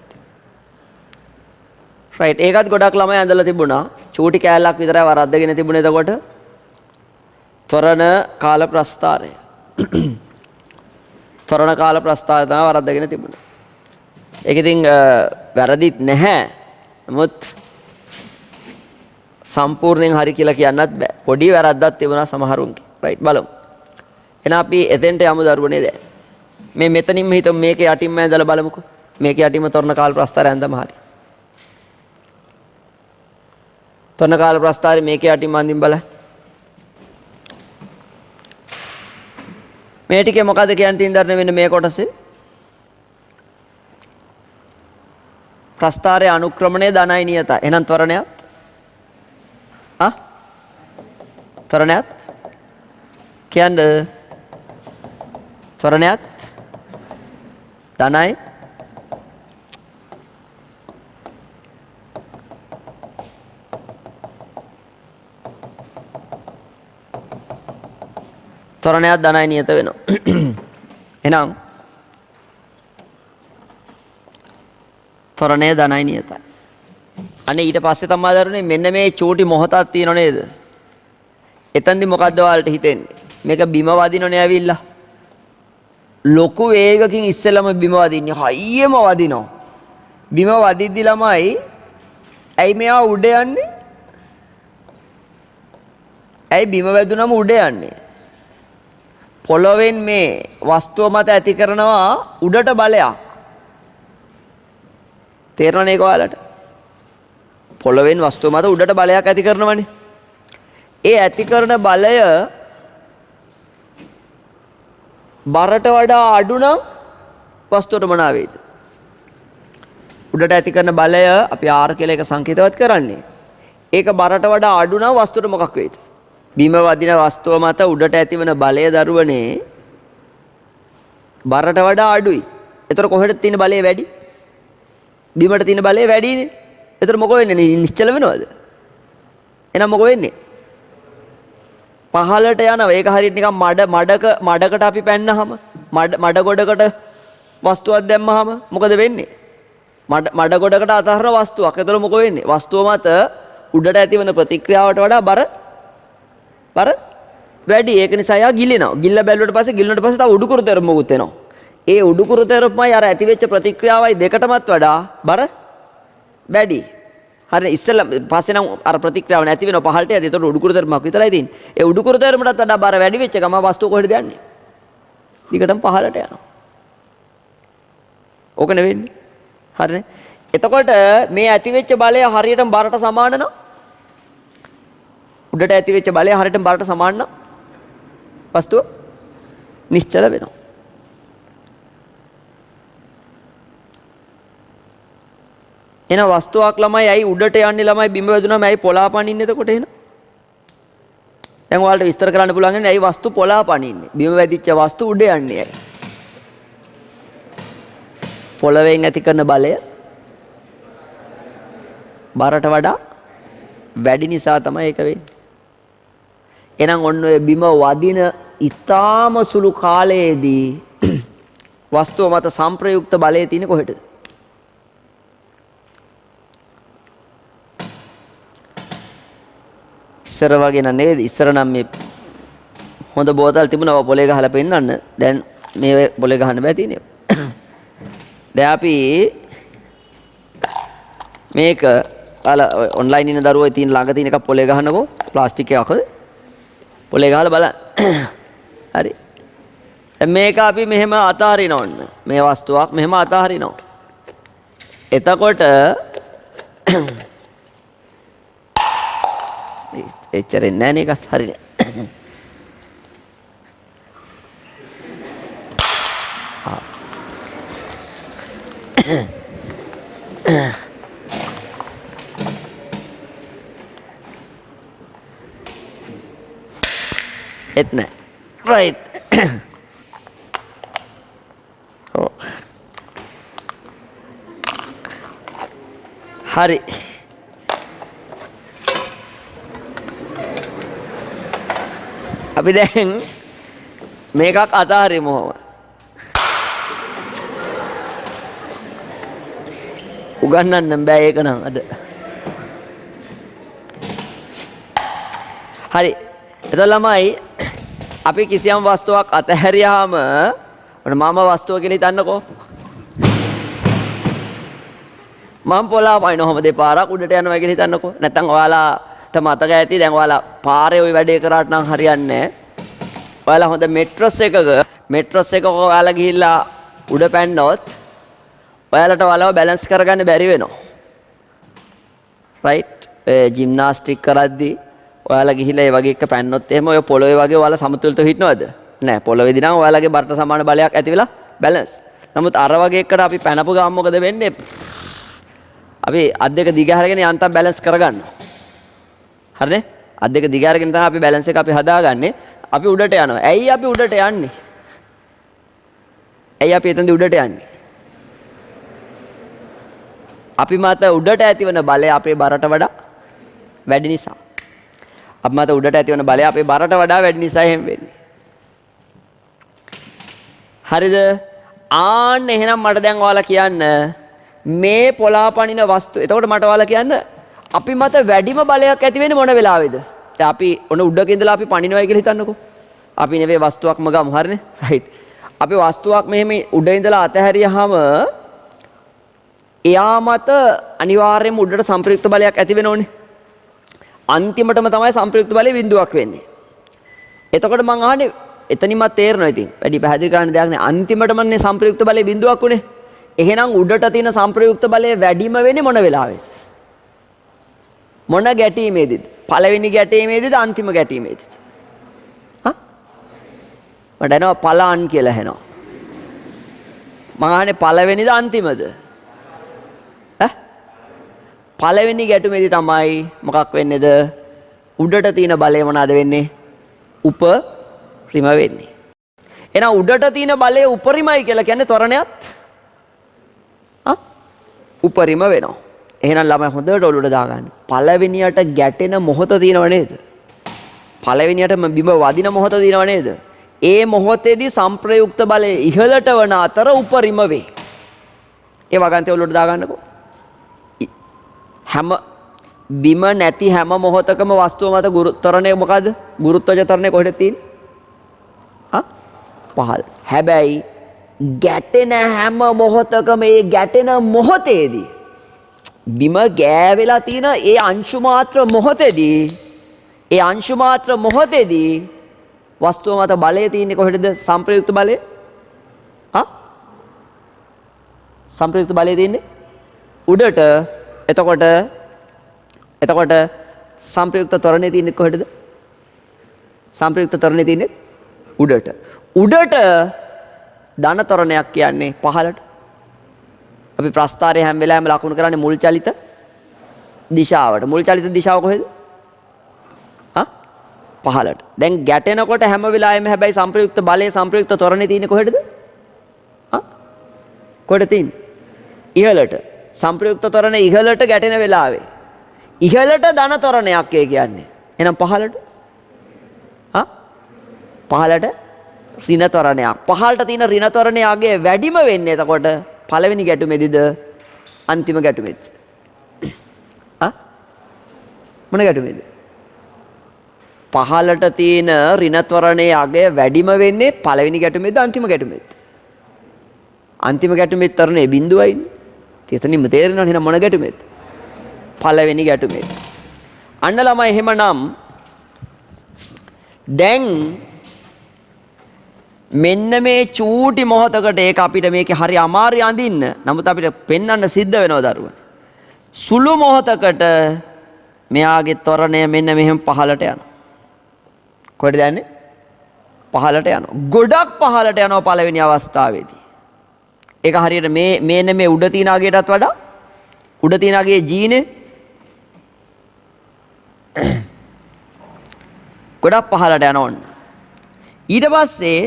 රයිට්? ඒකත් ගොඩක් ළමයි ඇඳලා තිබුණා. චූටි කෑල්ලක් විතරයි වරද්දගෙන තිබුණේ. එතකොට ත්වරණ කාල ප්‍රස්ථාරය. තොරණ කාල ප්‍රස්ථාරය තමයි වරද්දගෙන තිබුණේ. ඒක ඉතින් වැරදිත් නැහැ. නමුත් සම්පූර්ණයෙන් හරි කියලා කියන්නත් බෑ. පොඩි වැරද්දක් තිබුණා සමහරුන්ගේ. රයිට් බලමු. එහෙනම් අපි එතෙන්ට යමු දරුවනේ දැන්. මේ මෙතනින්ම හිතමු මේකේ යටින්ම ඇඳලා බලමුකෝ. මේකේ යටින්ම තොරණ කාල ප්‍රස්ථාරය ඇඳම හරි. තොරණ කාල ප්‍රස්ථාරය මේකේ යටින්ම අඳින් බලන්න. මේ ටිකේ මොකද කියන්න තියෙන දරන වෙන්නේ මේ කොටසේ? ප්‍රස්ථාරයේ අනුක්‍රමණය ධනයි නියතයි. එහෙනම් ත්වරණයත් ත්වරණයත් කියන්නේ ත්වරණයත් ධනයි ත්වරණයත් ධනයි නියත වෙනවා. එහෙනම් ත්වරණය ධනයි නියතයි. අනේ ඊට පස්සේ තමයි දරුවනේ මෙන්න මේ චූටි මොහොතක් තියෙනව නේද? එතෙන්දි මොකද්ද ඔයාලට හිතෙන්නේ? මේක බිම වදිනවනේ ඇවිල්ලා. ලොකු වේගකින් ඉස්සෙල්ලම බිම වදින්නේ. හයියම වදිනවා. බිම වදිද්දි ළමයි ඇයි මෙයා උඩ යන්නේ? ඇයි බිම වැදුනම උඩ යන්නේ? පොළොවෙන් මේ වස්තුව මත ඇති කරනවා උඩට බලයක්. තේරෙනවනේ ඒක ඔයාලට? පොළොවෙන් වස්තුව මත උඩට බලයක් ඇති කරනවනේ. ඒ ඇති කරන බලය බරට වඩා අඩු නම් වස්තුවට මොනවා වේද? උඩට ඇති කරන බලය අපි R කියලා එක සංකේතවත් කරන්නේ. ඒක බරට වඩා අඩු නම් වස්තුවට මොකක් වේද? බිම වදින වස්තුව මත උඩට ඇතිවන බලය දරුවනේ බරට වඩා අඩුයි. ඒතර කොහෙද තියෙන බලය වැඩි? බිමට තියෙන බලය වැඩිනේ. ඒතර මොකෝ වෙන්නේ? නිශ්චල වෙනවද? එහෙනම් මොකෝ වෙන්නේ? පහලට යනවා. ඒක හරියට නිකන් මඩකට අපි පැන්නහම මඩ ගොඩකට වස්තුවක් දැම්මහම මොකද වෙන්නේ? මඩ ගොඩකට අතහරන වස්තුවක්. ඒතර මොකෝ වෙන්නේ? වස්තුව මත උඩට ඇතිවන ප්‍රතික්‍රියාවට වඩා බර වැඩි. ඒක නිසා යා ගිලිනවා. ගිල්ල බැලුවට පස්සේ ගිලුණට පස්සේ තව උඩුකුරු තෙරප මොකුත් වෙනවා. ඒ උඩුකුරු තෙරපමයි අර ඇති වෙච්ච ප්‍රතික්‍රියාවයි දෙකටමත් වඩා බර වැඩි. හරි ඉස්සෙල්ලා පස්සේ නම් අර ප්‍රතික්‍රියාව නැති වෙනවා පහළට යද්දී. ඒතකොට උඩුකුරු තෙරපමක් විතරයි තියෙන්නේ. ඒ උඩුකුරු තෙරපමටත් වඩා බර වැඩි වෙච්ච ගම වස්තුව කොහෙද යන්නේ? දිගටම පහළට යනවා. ඕක නෙවෙන්නේ. හරිනේ. එතකොට මේ ඇති වෙච්ච බලය හරියටම බරට සමාන නම් උඩට ඇති වෙච්ච බලය හරියටම බරට සමාන නම් වස්තුව නිශ්චල වෙනවා. එන වස්තුවක් ළමයි ඇයි උඩට යන්නේ ළමයි බිම වැදුනම ඇයි පොළා පනින්නේ එතකොට එහෙනම්? දැන් ඔයාලට විස්තර කරන්න පුළුවන් නේ ඇයි වස්තු පොළා පනින්නේ? බිම වැදිච්ච වස්තු උඩ යන්නේ ඇයි? පොළවෙන් ඇති කරන බලය බරට වඩා වැඩි නිසා තමයි ඒක වෙන්නේ. එහෙනම් ඔන්න ඔය බිම වදින ඊටාම සුළු කාලයේදී වස්තුව මත සංප්‍රයුක්ත බලය තියෙන්නේ කොහෙටද? ඉස්සර වගේ නේද? ඉස්සර නම් මේ හොඳ බෝතල් තිබුණා පොලේ ගහලා පෙන්නන්න. දැන් මේ පොලේ ගහන්න බෑ තියෙන්නේ. දැන් අපි මේක ඔන්ලයින් ඉන්න දරුවෝ තියෙන ළඟ තියෙන එකක් පොලේ ගහන්නකෝ. ප්ලාස්ටික් එකක්ද? පොලේ ගහලා බලන්න. හරි. දැන් මේක අපි මෙහෙම අතහරිනවා ඔන්න. මේ වස්තුවක් මෙහෙම අතහරිනවා. එතකොට එච්චරෙන් නෑ නේ එකත් හරිනේ. එත් නෑ. රයිට්. ඔව්. හරි. අපි දැන් මේකක් අතහරිමු. උගන්නන්න බෑ ඒක නම් අද. හරි. එතකොට ළමයි අපි කිසියම් වස්තුවක් අතහැරියාම ඔන්න මම වස්තුව කියලා හිතන්නකෝ. මම පොළාපයින් ඔහම දෙපාරක් උඩට යනවා කියලා හිතන්නකෝ. නැත්තම් ඔයාලාට මතක ඇති දැන් ඔයාලා පාරේ ওই වැඩේ කරාට නම් හරියන්නේ නැහැ. ඔයාලා හොඳ මෙට්‍රස් එකක ඔයාලා ගිහිල්ලා උඩ පැන්නොත් ඔයාලට ඔයාලව බැලන්ස් කරගන්න බැරි වෙනවා. රයිට්? ජිම්නාස්ටික් කරද්දී ඔයාලා ගිහිල්ලා ඒ වගේ එක පැන්නොත් එහෙම ඔය පොළොවේ වගේ ඔයාලා සමතුලිතව හිටනවද? නෑ. පොළොවේදී නම් ඔයාලගේ බරට සමාන බලයක් ඇති වෙලා බැලන්ස්. නමුත් අර වගේ එකට අපි පැනපු ගමන් මොකද වෙන්නේ? අපි අත් දෙක දිග හැරගෙන යන්තම් බැලන්ස් කරගන්නවා. හරිනේ? අත් දෙක දිග හැරගෙන තමයි අපි බැලන්ස් එක අපි හදාගන්නේ. අපි උඩට යනවා. ඇයි අපි උඩට යන්නේ? ඇයි අපි එතනදී උඩට යන්නේ? අපි මත උඩට ඇතිවන බලය අපේ බරට වඩා වැඩි නිසා. අපි මත උඩට ඇතිවන බලය අපේ බරට වඩා වැඩි නිසා එහෙම වෙන්නේ. හරිද? ආන්න එහෙනම් මට දැන් ඔයාලා කියන්න මේ පොළාපනින වස්තු. එතකොට මට ඔයාලා කියන්න අපි මත වැඩිම බලයක් ඇති වෙන්නේ මොන වෙලාවේද? දැන් අපි ඔන්න උඩක ඉඳලා අපි පනිනවයි කියලා හිතන්නකෝ. අපි නෙවෙයි වස්තුවක්ම ගමු. හරිනේ? රයිට්. අපි වස්තුවක් මෙහෙම උඩ ඉඳලා අතහැරියාම එයා මත අනිවාර්යයෙන්ම උඩට සම්ප්‍රයුක්ත බලයක් ඇති වෙනෝනේ. අන්තිමටම තමයි සම්ප්‍රයුක්ත බලය බිඳුවක් වෙන්නේ. එතකොට මං අහන්නේ එතනින්ම තේරෙනවා ඉතින්. වැඩි පැහැදිලි කරන්න දෙයක් නෑ. අන්තිමටමනේ සම්ප්‍රයුක්ත බලය බිඳුවක් උනේ. එහෙනම් උඩට තියෙන සම්ප්‍රයුක්ත බලය වැඩිම වෙන්නේ මොන වෙලාවෙද? මොන ගැටීමේදීද? පළවෙනි ගැටීමේදීද අන්තිම ගැටීමේදීද? හා? මට එනවා පලන් කියලා එනවා. මං අහන්නේ පළවෙනිද අන්තිමද? පළවෙනි ගැටුමේදී තමයි මොකක් වෙන්නේද? උඩට තියෙන බලය මොනවාද වෙන්නේ? උපරිම වෙන්නේ. එහෙනම් උඩට තියෙන බලය උපරිමයි කියලා කියන්නේ ත්වරණයත් උපරිම වෙනවා. එහෙනම් ළමයි හොඳට ඔලුවට දාගන්න. පළවෙනියට ගැටෙන මොහොත තියෙනව නේද? පළවෙනියට බිම වදින මොහොත තියෙනව නේද? ඒ මොහොතේදී සම්ප්‍රයුක්ත බලය ඉහළට වන අතර උපරිම වේ. ඒ වගන්තේ ඔලුවට දාගන්නකෝ. හැම බිම නැති හැම මොහොතකම වස්තුව මත ගුරුත්වරණය මොකද්ද? ගුරුත්වජ තරණය කොහෙද තියෙන්නේ? පහළ. හැබැයි ගැටෙන හැම මොහොතකම ඒ ගැටෙන මොහොතේදී බිම ගෑවෙලා තියෙන ඒ අංශු මාත්‍ර මොහොතේදී වස්තුව මත බලය තියෙන්නේ කොහෙද? සම්ප්‍රයුක්ත බලය. සම්ප්‍රයුක්ත බලය තියෙන්නේ උඩට. එතකොට සම්ප්‍රයුක්ත ත්වරණය තියෙන්නේ කොහෙද? සම්ප්‍රයුක්ත ත්වරණය තියෙන්නේ උඩට. උඩට ධන ත්වරණයක් කියන්නේ පහළට. අපි ප්‍රස්ථාරයේ හැම වෙලාවෙම ලකුණු කරන්නේ මුල් චලිත දිශාවට. මුල් චලිත දිශාව කොහෙද? පහළට. දැන් ගැටෙනකොට හැම වෙලාවෙම හැබැයි සම්ප්‍රයුක්ත බලයේ සම්ප්‍රයුක්ත ත්වරණය තියෙන්නේ කොහෙද? කොහෙද තියෙන්නේ? ඉහළට. සම්ප්‍රයුක්ත ත්වරණය ඉහළට ගැටෙන වෙලාවේ ඉහළට ධන ත්වරණයක් කියන්නේ. එහෙනම් පහළට පහළට ඍණ ත්වරණයක්. පහළට තියෙන ඍණ ත්වරණයගේ වැඩිම වෙන්නේ එතකොට පළවෙනි ගැටුමේදීද අන්තිම ගැටුමේද? මොන ගැටුමේද? පහළට තියෙන ඍණ ත්වරණයගේ වැඩිම වෙන්නේ පළවෙනි ගැටුමේද අන්තිම ගැටුමේද? අන්තිම ගැටුමේ ත්වරණය බිඳුවයිනේ. එතනින්ම තේරෙනවනේ එහෙනම් මොන ගැටුමේද? පළවෙනි ගැටුමේද. අන්න ළමයි එහෙමනම් දැන් මෙන්න මේ චූටි මොහොතකට ඒක අපිට මේකේ හරි අමාරු අඳින්න. නමුත් අපිට පෙන්වන්න සිද්ධ වෙනවා දරුවනේ. සුළු මොහොතකට මෙයාගේ ත්වරණය මෙන්න මෙහෙම පහළට යනවා. කොහෙද යන්නේ? පහළට යනවා. ගොඩක් පහළට යනවා පළවෙනි අවස්ථාවේදී. ඒක හරියට මේ උඩ තියනාගේටත් වඩා උඩ තියනාගේ ජීනේ ගොඩක් පහළට යනවා ඔන්න. ඊට පස්සේ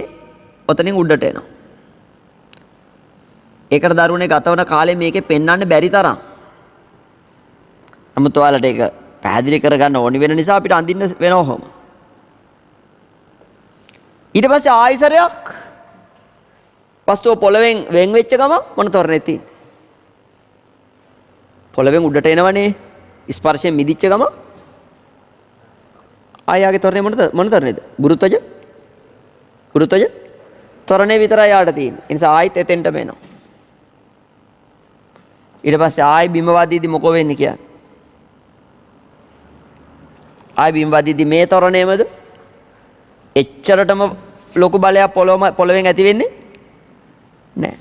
ඔතනින් උඩට එනවා. ඒකට දරුවනේ ගතවන කාලේ මේකේ පෙන්වන්න බැරි තරම්. නමුත් ඔයාලට ඒක පැහැදිලි කරගන්න ඕනි වෙන නිසා අපිට අඳින්න වෙනවා කොහොම. ඊට පස්සේ ආයිසරයක් වස්තුව පොළවෙන් වෙන් වෙච්ච ගම මොන ත්වරණේ තියෙන්නේ? පොළවෙන් උඩට එනවනේ. ස්පර්ශයෙන් මිදිච්ච ගම ආයාගේ ත්වරණය මොන ත්වරණේද? ගුරුත්වජ ත්වරණය විතරයි යාට තියෙන්නේ. ඒ නිසා ආයෙත් එතෙන්ටම එනවා. ඊට පස්සේ ආයෙ බිම වදිද්දි මොකෝ වෙන්නේ කියන්නේ? ආයෙ බිම වදිද්දි මේ ත්වරණයමද එච්චරටම ලොකු බලයක් පොළවෙන් ඇති වෙන්නේ නැහැ.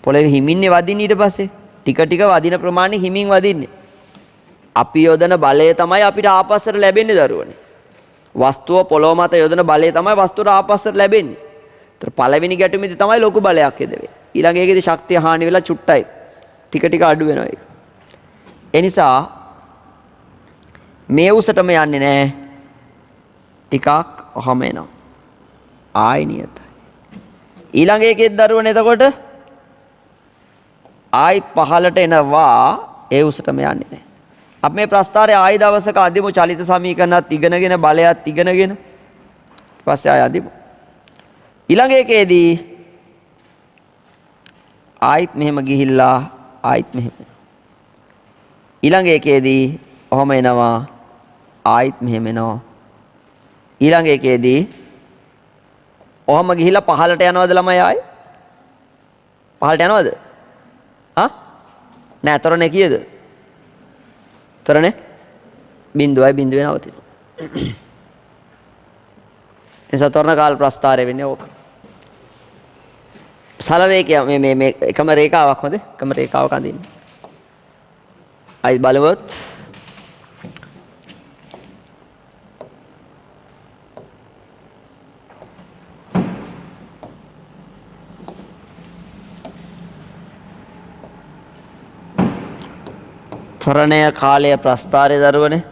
පොළවේ හිමින්නේ වදින්නේ ඊට පස්සේ. ටික ටික වදින ප්‍රමාණය හිමින් වදින්නේ. අපි යොදන බලය තමයි අපිට ආපස්සට ලැබෙන්නේ දරුවනේ. වස්තුව පොළොව මත යොදන බලය තමයි වස්තුවට ආපස්සට ලැබෙන්නේ. ඒතර පළවෙනි ගැටුමේදී තමයි ලොකු බලයක් එදෙන්නේ. ඊළඟ එකේදී ශක්තිය හානි වෙලා චුට්ටයි. ටික ටික අඩු වෙනවා ඒක. ඒ නිසා මේ උසටම යන්නේ නැහැ. ටිකක් ඔහම එනවා. ආයි නියතයි. ඊළඟ එකේත් දරුවනේ එතකොට ආයිත් පහළට එනවා. ඒ උසටම යන්නේ නැහැ. අපි මේ ප්‍රස්ථාරයේ ආයි දවසක අදිමු චලිත සමීකරණත් ඉගෙනගෙන බලයත් ඉගෙනගෙන ඊපස්සේ ආය අදිමු. ඊළඟ එකේදී ආයිත් මෙහෙම ගිහිල්ලා ආයිත් මෙහෙම. ඊළඟ එකේදී ඔහම එනවා ආයිත් මෙහෙම එනවා. ඊළඟ එකේදී ඔහම ගිහිල්ලා පහළට යනවද ළමයි ආයි? පහළට යනවද? නෑ තරණේ කීයද? තරණේ බිඳුවයි බිඳුවේ නවතිනවා. එනිසා තරණ කාල ප්‍රස්ථාරය වෙන්නේ ඕක. සරල රේඛය මේ එකම රේඛාවක් හොඳ එකම රේඛාවක අඳින්න. අයි බලවත් තරණය කාලය ප්‍රස්ථාරය දරුවනේ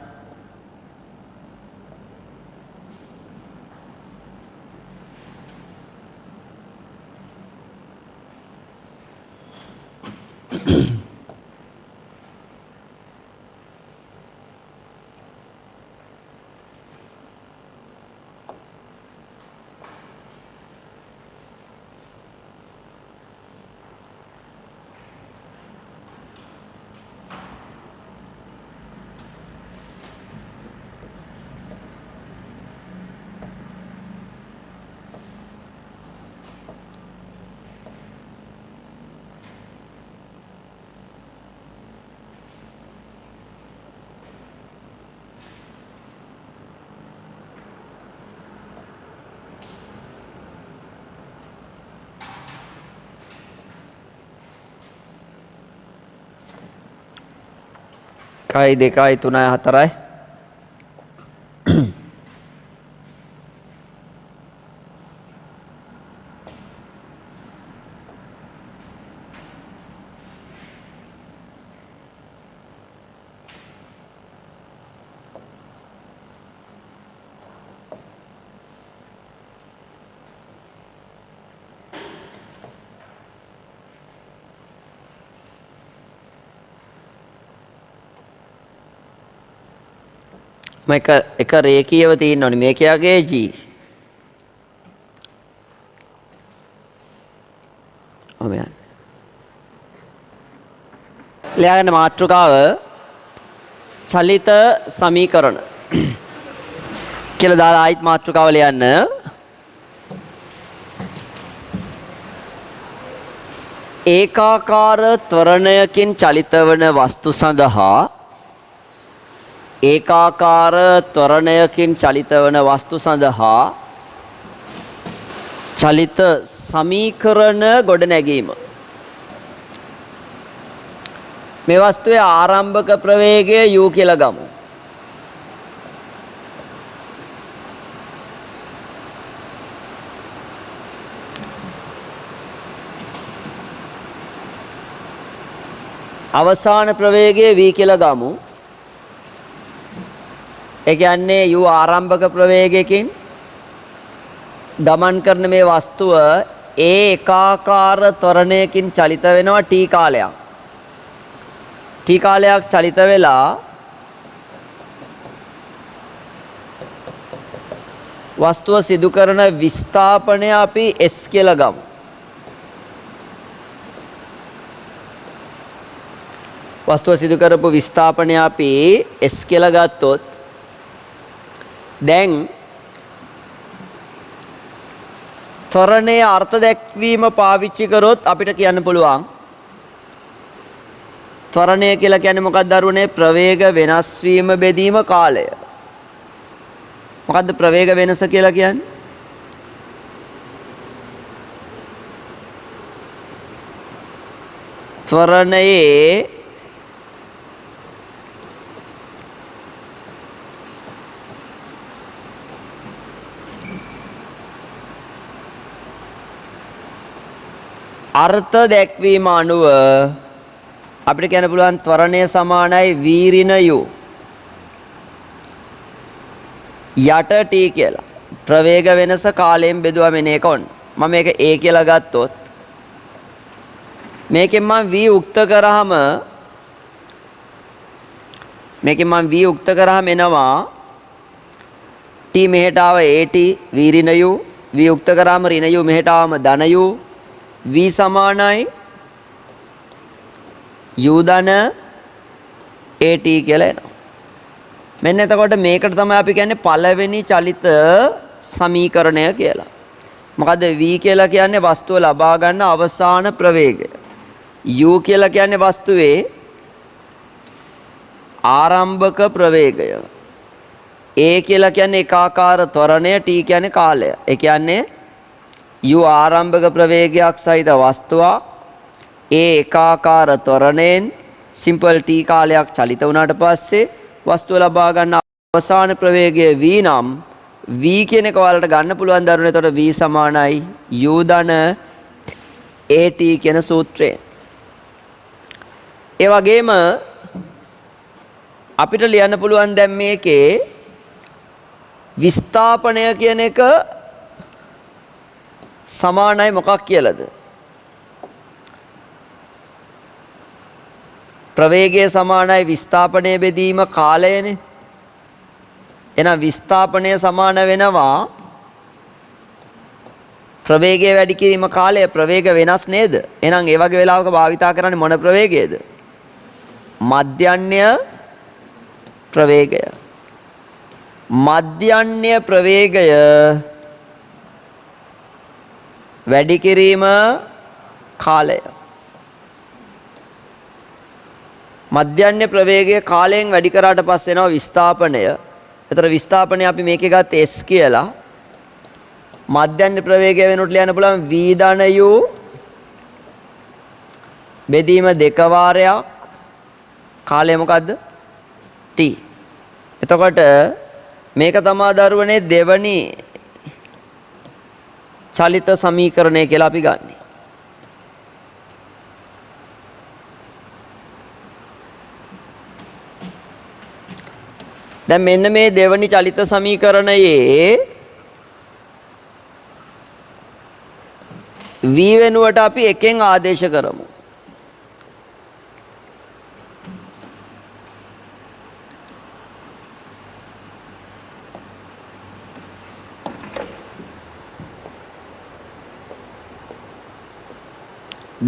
එකයි දෙකයි තුනයි හතරයි එක රේඛීයව තියෙන්න ඕනේ මේකයාගේ G. ඔහොම යන්න. ලියාගන්න මාතෘකාව චලිත සමීකරණ කියලා දාලා ආයිත් මාතෘකාව ලියන්න. ඒකාකාර ත්වරණයකින් චලිත වන වස්තු සඳහා ඒකාකාර ත්වරණයකින් චලිත වන වස්තු සඳහා චලිත සමීකරණ ගොඩනැගීම. මේ වස්තුවේ ආරම්භක ප්‍රවේගය u කියලා ගමු. අවසාන ප්‍රවේගය v කියලා ගමු. ඒ කියන්නේ u ආරම්භක ප්‍රවේගයකින් ගමන් කරන මේ වස්තුව ඒකාකාර ත්වරණයකින් චලිත වෙනවා t කාලයක්. t කාලයක් චලිත වෙලා වස්තුව සිදු කරන විස්ථාපනය අපි s කියලා ගමු. වස්තුව සිදු කරපු විස්ථාපනය අපි s කියලා ගත්තොත් දැන් ත්වරණයේ අර්ථ දැක්වීම පාවිච්චි කරොත් අපිට කියන්න පුළුවන් ත්වරණය කියලා කියන්නේ මොකක්ද දරුවනේ? ප්‍රවේග වෙනස් වීම බෙදීම කාලය. මොකද්ද ප්‍රවේග වෙනස කියලා කියන්නේ? ත්වරණයේ අර්ථ දැක්වීම අනුව අපිට කියන්න පුළුවන් ත්වරණය සමානයි v ඍණ u යට t කියලා. ප්‍රවේග වෙනස කාලයෙන් බෙදුවා මෙන්න ඒක ඔන්න. මම මේක a කියලා ගත්තොත් මේකෙන් මම v උක්ත කරාම එනවා t මෙහෙට ආව at v ඍණ u v උක්ත කරාම ඍණ u මෙහෙට ආවම ධන u v සමානයි u ධන at කියලා එනවා. මෙන්න එතකොට මේකට තමයි අපි කියන්නේ පළවෙනි චලිත සමීකරණය කියලා. මොකද v කියලා කියන්නේ වස්තුව ලබා ගන්න අවසාන ප්‍රවේගය. u කියලා කියන්නේ වස්තුවේ ආරම්භක ප්‍රවේගය. a කියලා කියන්නේ ඒකාකාර ත්වරණය, t කියන්නේ කාලය. ඒ කියන්නේ u ආරම්භක ප්‍රවේගයක් සහිත වස්තුවක් a ඒකාකාර ත්වරණයෙන් සිම්පල් t කාලයක් චලිත වුණාට පස්සේ වස්තුව ලබා ගන්න අවසාන ප්‍රවේගය v නම් v කියන එක ඔයාලට ගන්න පුළුවන් දරුවනේ. එතකොට v සමානයි u ධන at කියන සූත්‍රයෙන්. ඒ වගේම අපිට ලියන්න පුළුවන් දැන් මේකේ විස්ථාපනය කියන එක සමානයි මොකක් කියලාද? ප්‍රවේගය සමානයි විස්ථාපනය බෙදීම කාලයනේ. එහෙනම් විස්ථාපනය සමාන වෙනවා ප්‍රවේගය වැඩි කිරීම කාලය. ප්‍රවේග වෙනස් නේද? එහෙනම් ඒ වගේ වෙලාවක භාවිතා කරන්නේ මොන ප්‍රවේගයද? මධ්‍යන්‍ය ප්‍රවේගය. මධ්‍යන්‍ය ප්‍රවේගය වැඩි කිරීම කාලය. මධ්‍යන්‍ය ප්‍රවේගය කාලයෙන් වැඩි කරාට පස්සේ එනවා විස්ථාපනය. එතන විස්ථාපනය අපි මේකේ ගත්ත s කියලා. මධ්‍යන්‍ය ප්‍රවේගය වෙනුවට ලියන්න පුළුවන් v ධන u බෙදීම දෙක වාරයක් කාලය මොකද්ද? t. එතකොට මේක තමයි දරුවනේ දෙවනි චලිත සමීකරණය කියලා අපි ගන්නෙ. දැන් මෙන්න මේ දෙවනි චලිත සමීකරණයේ v වෙනුවට අපි එකෙන් ආදේශ කරමු.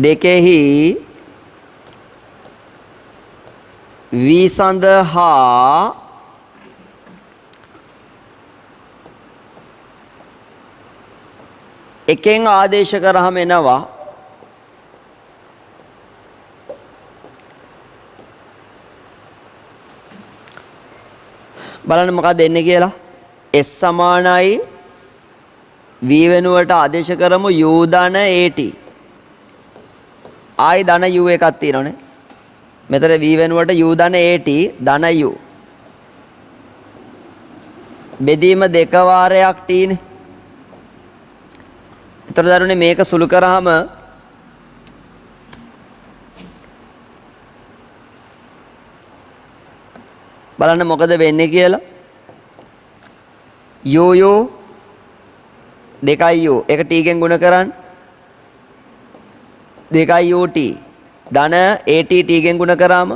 දෙකෙහි v සඳහා එකෙන් ආදේශ කරාම එනවා බලන්න මොකක්ද එන්නේ කියලා. s සමානයි v වෙනුවට ආදේශ කරමු u ධන at. ආයි ධන u එකක් තියෙනවනේ. මෙතන v වෙනුවට u ධන at ධන u. බෙදීම දෙක වාරයක් t නේ. එතකොට දරුවනේ මේක සුළු කරාම බලන්න මොකද වෙන්නේ කියලා. u දෙකයි u එක t ගෙන් ගුණ කරන්න. දෙකයි ut ධන at t ගෙන් ගුණ කරාම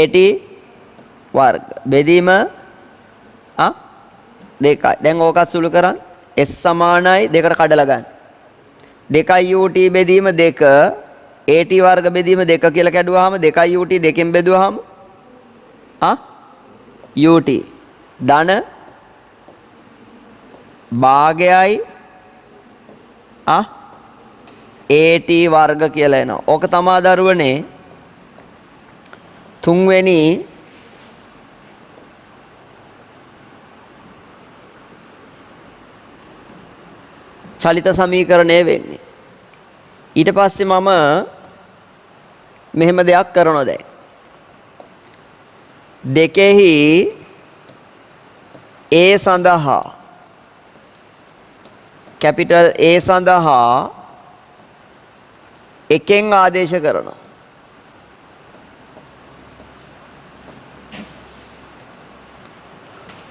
at වර්ග බෙදීම දෙකයි. දැන් ඕකත් සුළු කරන්න. s සමානයි දෙකට කඩලා ගන්න. දෙකයි ut බෙදීම දෙක at වර්ග බෙදීම දෙක කියලා කැඩුවාම දෙකයි ut දෙකෙන් බෙදුවාම ut ධන භාගයයි AT වර්ග කියලා එනවා. ඕක තමා දරුවනේ තුන්වෙනි චලිත සමීකරණය වෙන්නේ. ඊට පස්සේ මම මෙහෙම දෙයක් කරනවා දැන්. දෙකෙහි A සඳහා කැපිටල් A සඳහා එකෙන් ආදේශ කරනවා.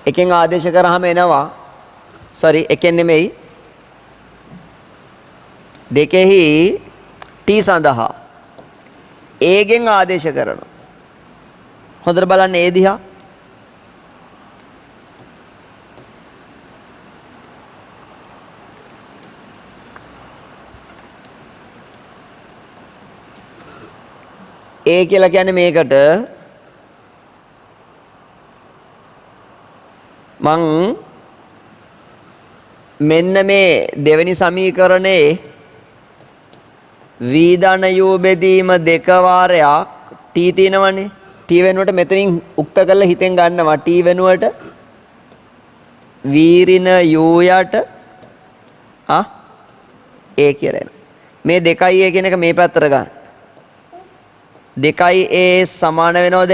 එකෙන් ආදේශ කරාම එනවා එකෙන් නෙමෙයි දෙකෙහි T සඳහා A ගෙන් ආදේශ කරනවා. හොඳට බලන්න A දිහා. A කියලා කියන්නේ මේකට මං මෙන්න මේ දෙවෙනි සමීකරණේ v ධන u බෙදීම දෙක වාරයක් t තියෙනවනේ. t වෙනුවට මෙතනින් උක්ත කරලා හිතෙන් ගන්නවා t වෙනුවට v ඍණ u යට a කියලා එනවා. මේ 2a කියන එක මේ පැත්තට ගන්න. 2a සමාන වෙනවද?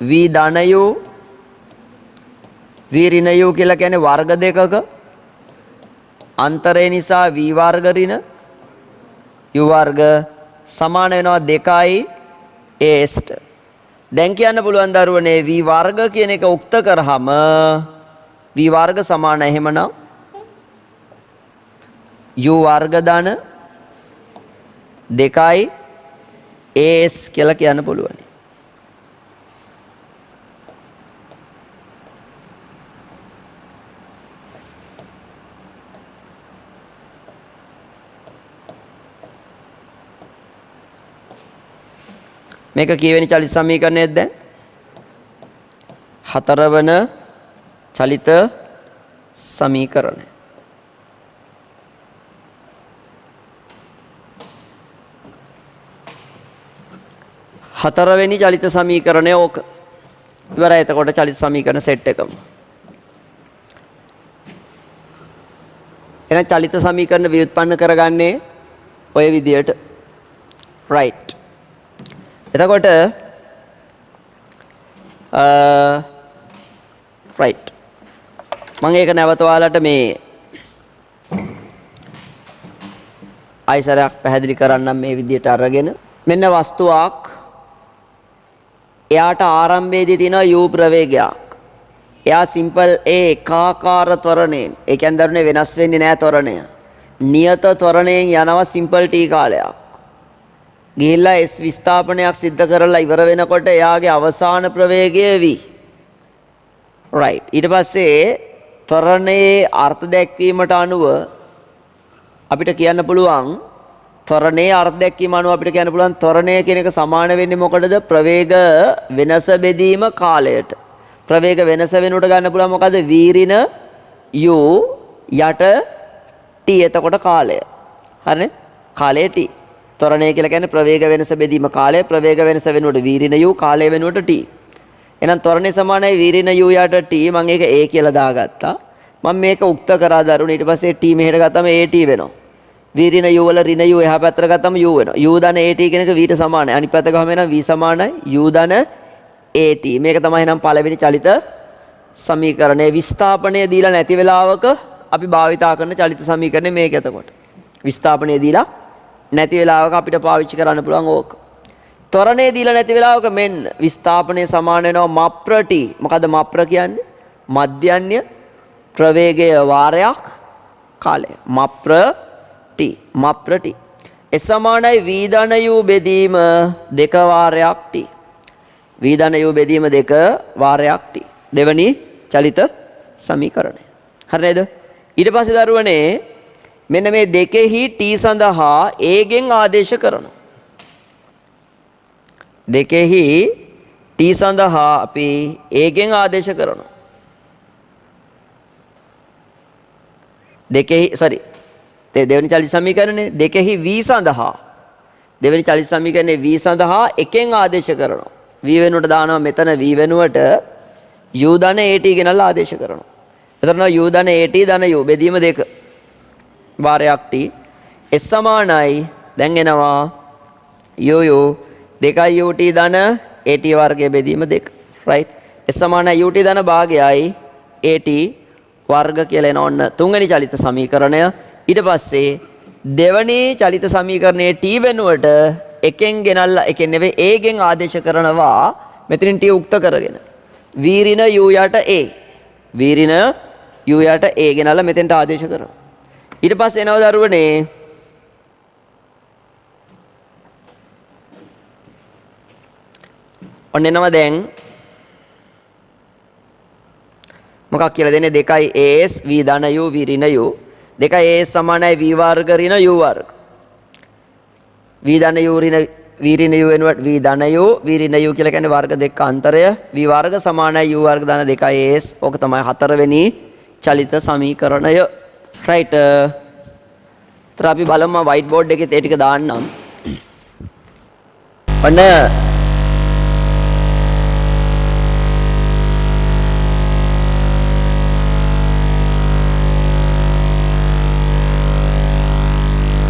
v ධන u v ඍණ u කියලා කියන්නේ වර්ග දෙකක අන්තරය නිසා v වර්ග ඍණ u වර්ග සමාන වෙනවා 2a ට. දැන් කියන්න පුළුවන් දරුවනේ v වර්ග කියන එක උක්ත කරාම v වර්ග සමාන එහෙමනම් u වර්ග ධන 2as කියලා කියන්න පුළුවන්. මේක කීවෙනි චලිත සමීකරණයද දැන්? හතරවන චලිත සමීකරණය. හතරවෙනි චලිත සමීකරණය ඕක. ඉවරයි එතකොට චලිත සමීකරණ සෙට් එකම. එහෙනම් චලිත සමීකරණ ව්‍යුත්පන්න කරගන්නේ ඔය විදියට. right. එතකොට right. මම ඒක නැවත ඔයාලට මේ ආයසරයක් පැහැදිලි කරන්නම් මේ විදියට අරගෙන මෙන්න වස්තුවක් එයාට ආරම්භයේදී තියෙනවා u ප්‍රවේගයක්. එයා සිම්පල් a එකාකාර ත්වරණයෙන් ඒ කියන්නේ දරුනේ වෙනස් වෙන්නේ නැහැ ත්වරණය. නියත ත්වරණයෙන් යනවා සිම්පල් t කාලයක්. ගිහිල්ලා s විස්ථාපනයක් සිද්ධ කරලා ඉවර වෙනකොට එයාගේ අවසාන ප්‍රවේගය v. right. ඊට පස්සේ ත්වරණයේ අර්ථ දැක්වීමට අනුව අපිට කියන්න පුළුවන් ත්වරණයේ අර්ථ දැක්වීම අනුව අපිට කියන්න පුළුවන් ත්වරණය කියන එක සමාන වෙන්නේ මොකටද? ප්‍රවේග වෙනස බෙදීම කාලයට. ප්‍රවේග වෙනස වෙනුවට ගන්න පුළුවන් මොකද? v ඍණ u යට t එතකොට කාලය. හරිනේ? කාලය t. ත්වරණය කියලා කියන්නේ ප්‍රවේග වෙනස බෙදීම කාලය. ප්‍රවේග වෙනස වෙනුවට v ඍණ u කාලය වෙනුවට t. එහෙනම් ත්වරණය සමානයි v ඍණ u යට t. මම ඒක a කියලා දාගත්තා. මම මේක උක්ත කරා දරුණු ඊට පස්සේ t මෙහෙට ගත්තම at වෙනවා. v ඍණ u වල ඍණ u එහා පැත්තට ගත්තම u වෙනවා. u ධන at කියන එක v ට සමානයි. අනිත් පැත්ත ගහම එනවා v සමානයි u ධන at. මේක තමයි එහෙනම් පළවෙනි චලිත සමීකරණය. විස්ථාපනය දීලා නැති වෙලාවක අපි භාවිතා කරන චලිත සමීකරණය මේක එතකොට. විස්ථාපනය දීලා නැති වෙලාවක අපිට පාවිච්චි කරන්න පුළුවන් ඕක. ත්වරණය දීලා නැති වෙලාවක මෙන්න විස්ථාපනය සමාන වෙනවා මප්‍ර t. මොකද මප්‍ර කියන්නේ? මධ්‍යන්‍ය ප්‍රවේගය වාරයක් කාලය. මප්‍ර t. මප්‍ර t. ඒ සමානයි v ධන u බෙදීම දෙක වාරයක් t. v ධන u බෙදීම දෙක වාරයක් t. දෙවනි චලිත සමීකරණය. හරි නේද? ඊට පස්සේ දරුවනේ මෙන්න මේ දෙකෙහි t සඳහා a ගෙන් ආදේශ කරනවා. දෙකෙහි t සඳහා අපි a ගෙන් ආදේශ කරනවා. දෙකෙහි sorry දෙවෙනි චලිත සමීකරණේ දෙකෙහි v සඳහා දෙවෙනි චලිත සමීකරණේ v සඳහා එකෙන් ආදේශ කරනවා. v වෙනුවට දානවා මෙතන v වෙනුවට u ධන at ගෙනල්ලා ආදේශ කරනවා. එතන u ධන at ධන u බෙදීම 2 වාරයක් t s සමානයි දැන් එනවා u 2 ut ධන at වර්ගයේ බෙදීම 2 right s සමානයි ut ධන භාගයයි at වර්ග කියලා එන ඔන්න තුන්වෙනි චලිත සමීකරණය. ඊට පස්සේ දෙවෙනි චලිත සමීකරණයේ t වෙනුවට එකෙන් ගෙනල්ලා එකෙන් නෙවෙයි a ගෙන් ආදේශ කරනවා මෙතනින් t උක්ත කරගෙන v ඍණ u යට a v ඍණ u යට a ගෙනල්ලා මෙතෙන්ට ආදේශ කරනවා. ඊට පස්සේ එනවා දරුවනේ ඔන්න එනවා දැන් මොකක් කියලා දෙන්නේ 2as v ධන u v ඍණ u 2as සමානයි v වර්ග ඍණ u වර්ග v ධන u ඍණ v ඍණ u වෙනුවට v ධන u v ඍණ u කියලා කියන්නේ වර්ග දෙක අන්තරය v වර්ග සමානයි u වර්ග ධන 2as ඕක තමයි හතරවෙනි චලිත සමීකරණය right තර අපි බලමු white board එකේ ඒ ටික දාන්නම් ඔන්න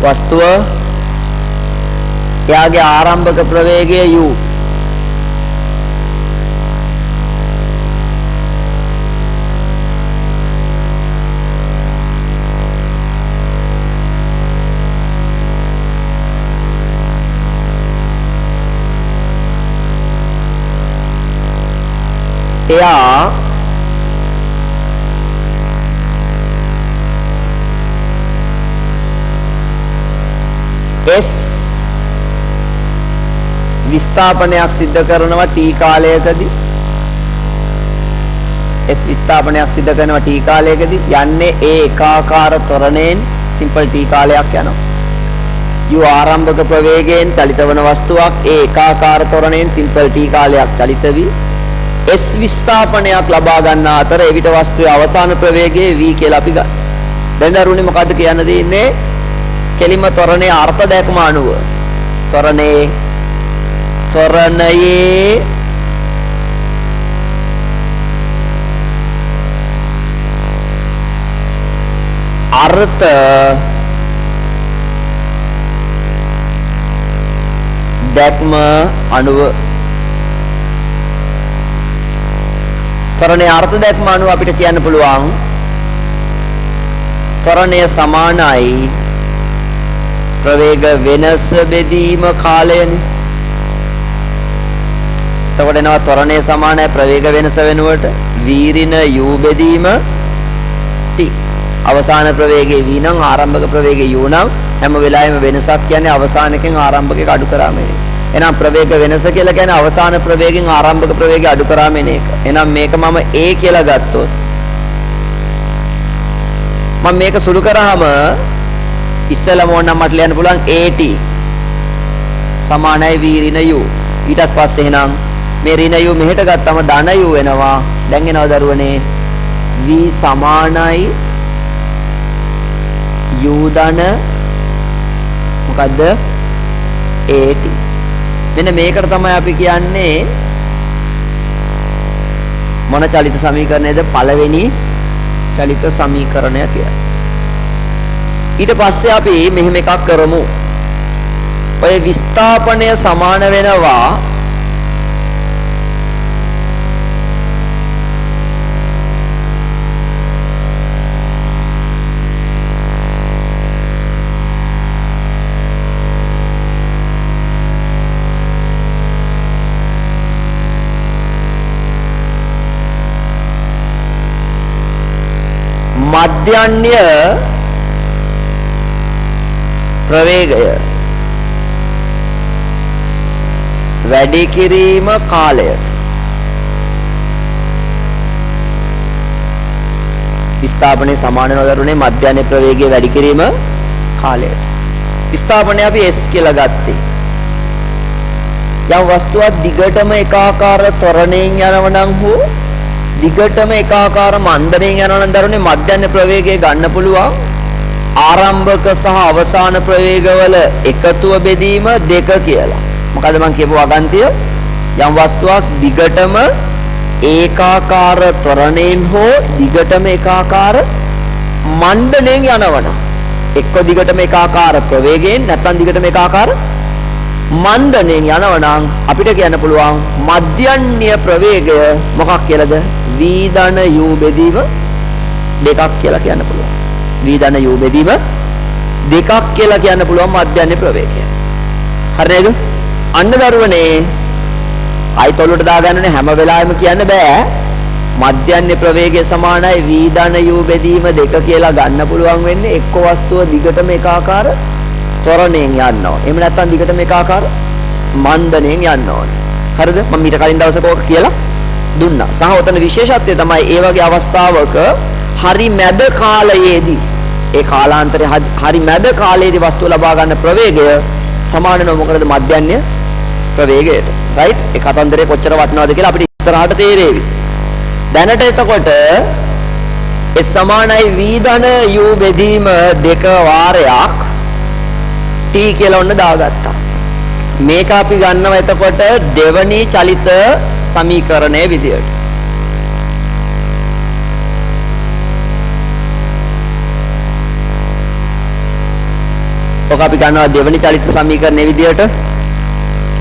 වස්තුව එයාගේ ආරම්භක ප්‍රවේගය u එයා S විස්ථාපනයක් සිද්ධ කරනවා t කාලයකදී S විස්ථාපනයක් සිද්ධ කරනවා t කාලයකදී යන්නේ a එකාකාර ත්වරණයෙන් සිම්පල් t කාලයක් යනවා u ආරම්භක ප්‍රවේගයෙන් චලිත වන වස්තුවක් a එකාකාර ත්වරණයෙන් සිම්පල් t කාලයක් චලිත වී S විස්ථාපනයක් ලබා ගන්න අතර එවිට වස්තුවේ අවසාන ප්‍රවේගයේ v කියලා අපි ගන්න. දැන් දරුවනේ මොකද්ද කියන්න දෙන්නේ? කෙලිම ත්වරණයේ අර්ථ දැක්ම අනුව ත්වරණයේ අර්ථ දැක්ම අනුව ත්වරණයේ අර්ථ දැක්ම අනුව අපිට කියන්න පුළුවන් ත්වරණය සමානයි ප්‍රවේග වෙනස බෙදීම කාලයනේ. එතකොට එනවා ත්වරණය සමානයි ප්‍රවේග වෙනස වෙනුවට v ඍණ u බෙදීම t. අවසාන ප්‍රවේගයේ v නම් ආරම්භක ප්‍රවේගයේ u නම් හැම වෙලාවෙම වෙනසක් කියන්නේ අවසානකෙන් ආරම්භකයක අඩු කරාම එන එක. එහෙනම් ප්‍රවේග වෙනස කියලා කියන්නේ අවසාන ප්‍රවේගයෙන් ආරම්භක ප්‍රවේගය අඩු කරාම එන එක. එහෙනම් මේක මම a කියලා ගත්තොත් මම මේක සුළු කරාම ඉස්සෙල්ලාම ඕනනම් මට ලියන්න පුළුවන් AT සමානයි v ඍණ u. ඊටත් පස්සේ එහෙනම් මේ ඍණ u මෙහෙට ගත්තම ධන u වෙනවා. දැන් එනවා දරුවනේ v සමානයි u ධන මොකද්ද AT. මෙන්න මේකට තමයි අපි කියන්නේ මොන චලිත සමීකරණයද පළවෙනි චලිත සමීකරණය කියලා. ඊට පස්සේ අපි මෙහෙම එකක් කරමු. ඔය විස්ථාපනය සමාන වෙනවා මධ්‍යන්‍ය ප්‍රවේගය වැඩි කිරීම කාලය විස්ථාපනයේ සමාන නොදරුනේ මධ්‍යන්‍ය ප්‍රවේගය වැඩි කිරීම කාලය. විස්ථාපනය අපි S කියලා ගත්තේ. යම් වස්තුවක් දිගටම එකාකාර ත්වරණයෙන් යනව නම් හෝ දිගටම එකාකාර මන්දරයෙන් යනවා නම් දරුනේ මධ්‍යන්‍ය ප්‍රවේගය ගන්න පුළුවන් ආරම්භක සහ අවසාන ප්‍රවේගවල එකතුව බෙදීම 2 කියලා. මොකද මම කියපු වගන්තිය යම් වස්තුවක් දිගටම ඒකාකාර ත්වරණයෙන් හෝ දිගටම ඒකාකාර මණ්ඩණයෙන් යනවනම් එක්ක දිගටම ඒකාකාර ප්‍රවේගයෙන් නැත්නම් දිගටම ඒකාකාර මණ්ඩණයෙන් යනවනම් අපිට කියන්න පුළුවන් මධ්‍යන්‍ය ප්‍රවේගය මොකක් කියලාද? v ධන u බෙදීම 2ක් කියලා කියන්න පුළුවන්. v ධන u බෙදීම 2ක් කියලා කියන්න පුළුවන් මධ්‍යන්‍ය ප්‍රවේගය. හරිද? අන්න දරුවනේ අයිතොලට දාගන්නනේ හැම වෙලාවෙම කියන්න බෑ මධ්‍යන්‍ය ප්‍රවේගය සමානයි v ධන u බෙදීම 2 කියලා ගන්න පුළුවන් වෙන්නේ එක්ක වස්තුව දිගටම ඒකාකාර ත්වරණයෙන් යන්න ඕනේ. එහෙම නැත්නම් දිගටම ඒකාකාර මණ්ඩණයෙන් යන්න ඕනේ. හරිද? මම ඊට කලින් දවසක ඕක කියලා දුන්නා. සහ උතන විශේෂත්වය තමයි ඒ වගේ අවස්ථාවක හරි මැද කාලයේදී ඒ කාලාන්තරයේ හරි මැද කාලයේදී වස්තුව ලබා ගන්න ප්‍රවේගය සමාන වෙනව මොකද මධ්‍යන්‍ය ප්‍රවේගයට. රයිට්? ඒ කතන්දරේ කොච්චර වටිනවද කියලා අපිට ඉස්සරහට තේරෙවි. දැනට එතකොට ඒ සමානයි v ධන u බෙදීම 2 වාරයක් t කියලා ඔන්න දාගත්තා. මේක අපි ගන්නවා එතකොට දෙවනි චලිත සමීකරණයේ විදියට. ඔක අපි ගන්නවා දෙවනි චලිත සමීකරණයේ විදියට.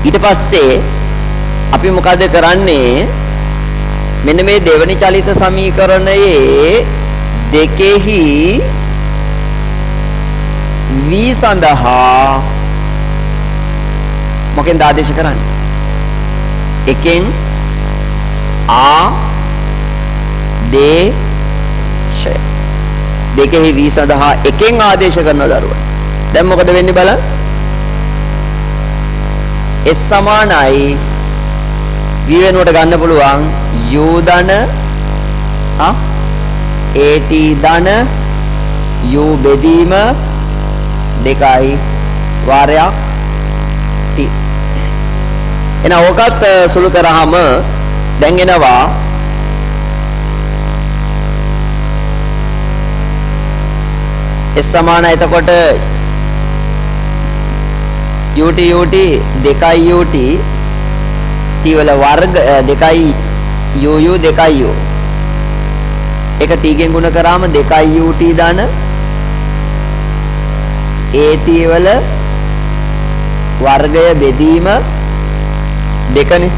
ඊට පස්සේ අපි මොකද කරන්නේ? මෙන්න මේ දෙවනි චලිත සමීකරණයේ දෙකෙහි v සඳහා මොකෙන්ද ආදේශ කරන්නේ? එකෙන් ආදේශය. දෙකෙහි v සඳහා එකෙන් ආදේශ කරන දරුවා. දැන් මොකද වෙන්නේ බලන්න. s සමානයි v වෙනුවට ගන්න පුළුවන් u ධන at ධන u බෙදීම 2යි වාරයක් t. එහෙනම් ඕකත් සුළු කරාම දැන් එනවා s සමානයි එතකොට ut 2යි ut t වල වර්ග 2යි uu 2යි u එක t ගෙන් ගුණ කරාම 2යි ut ධන at වල වර්ගය බෙදීම 2නේ.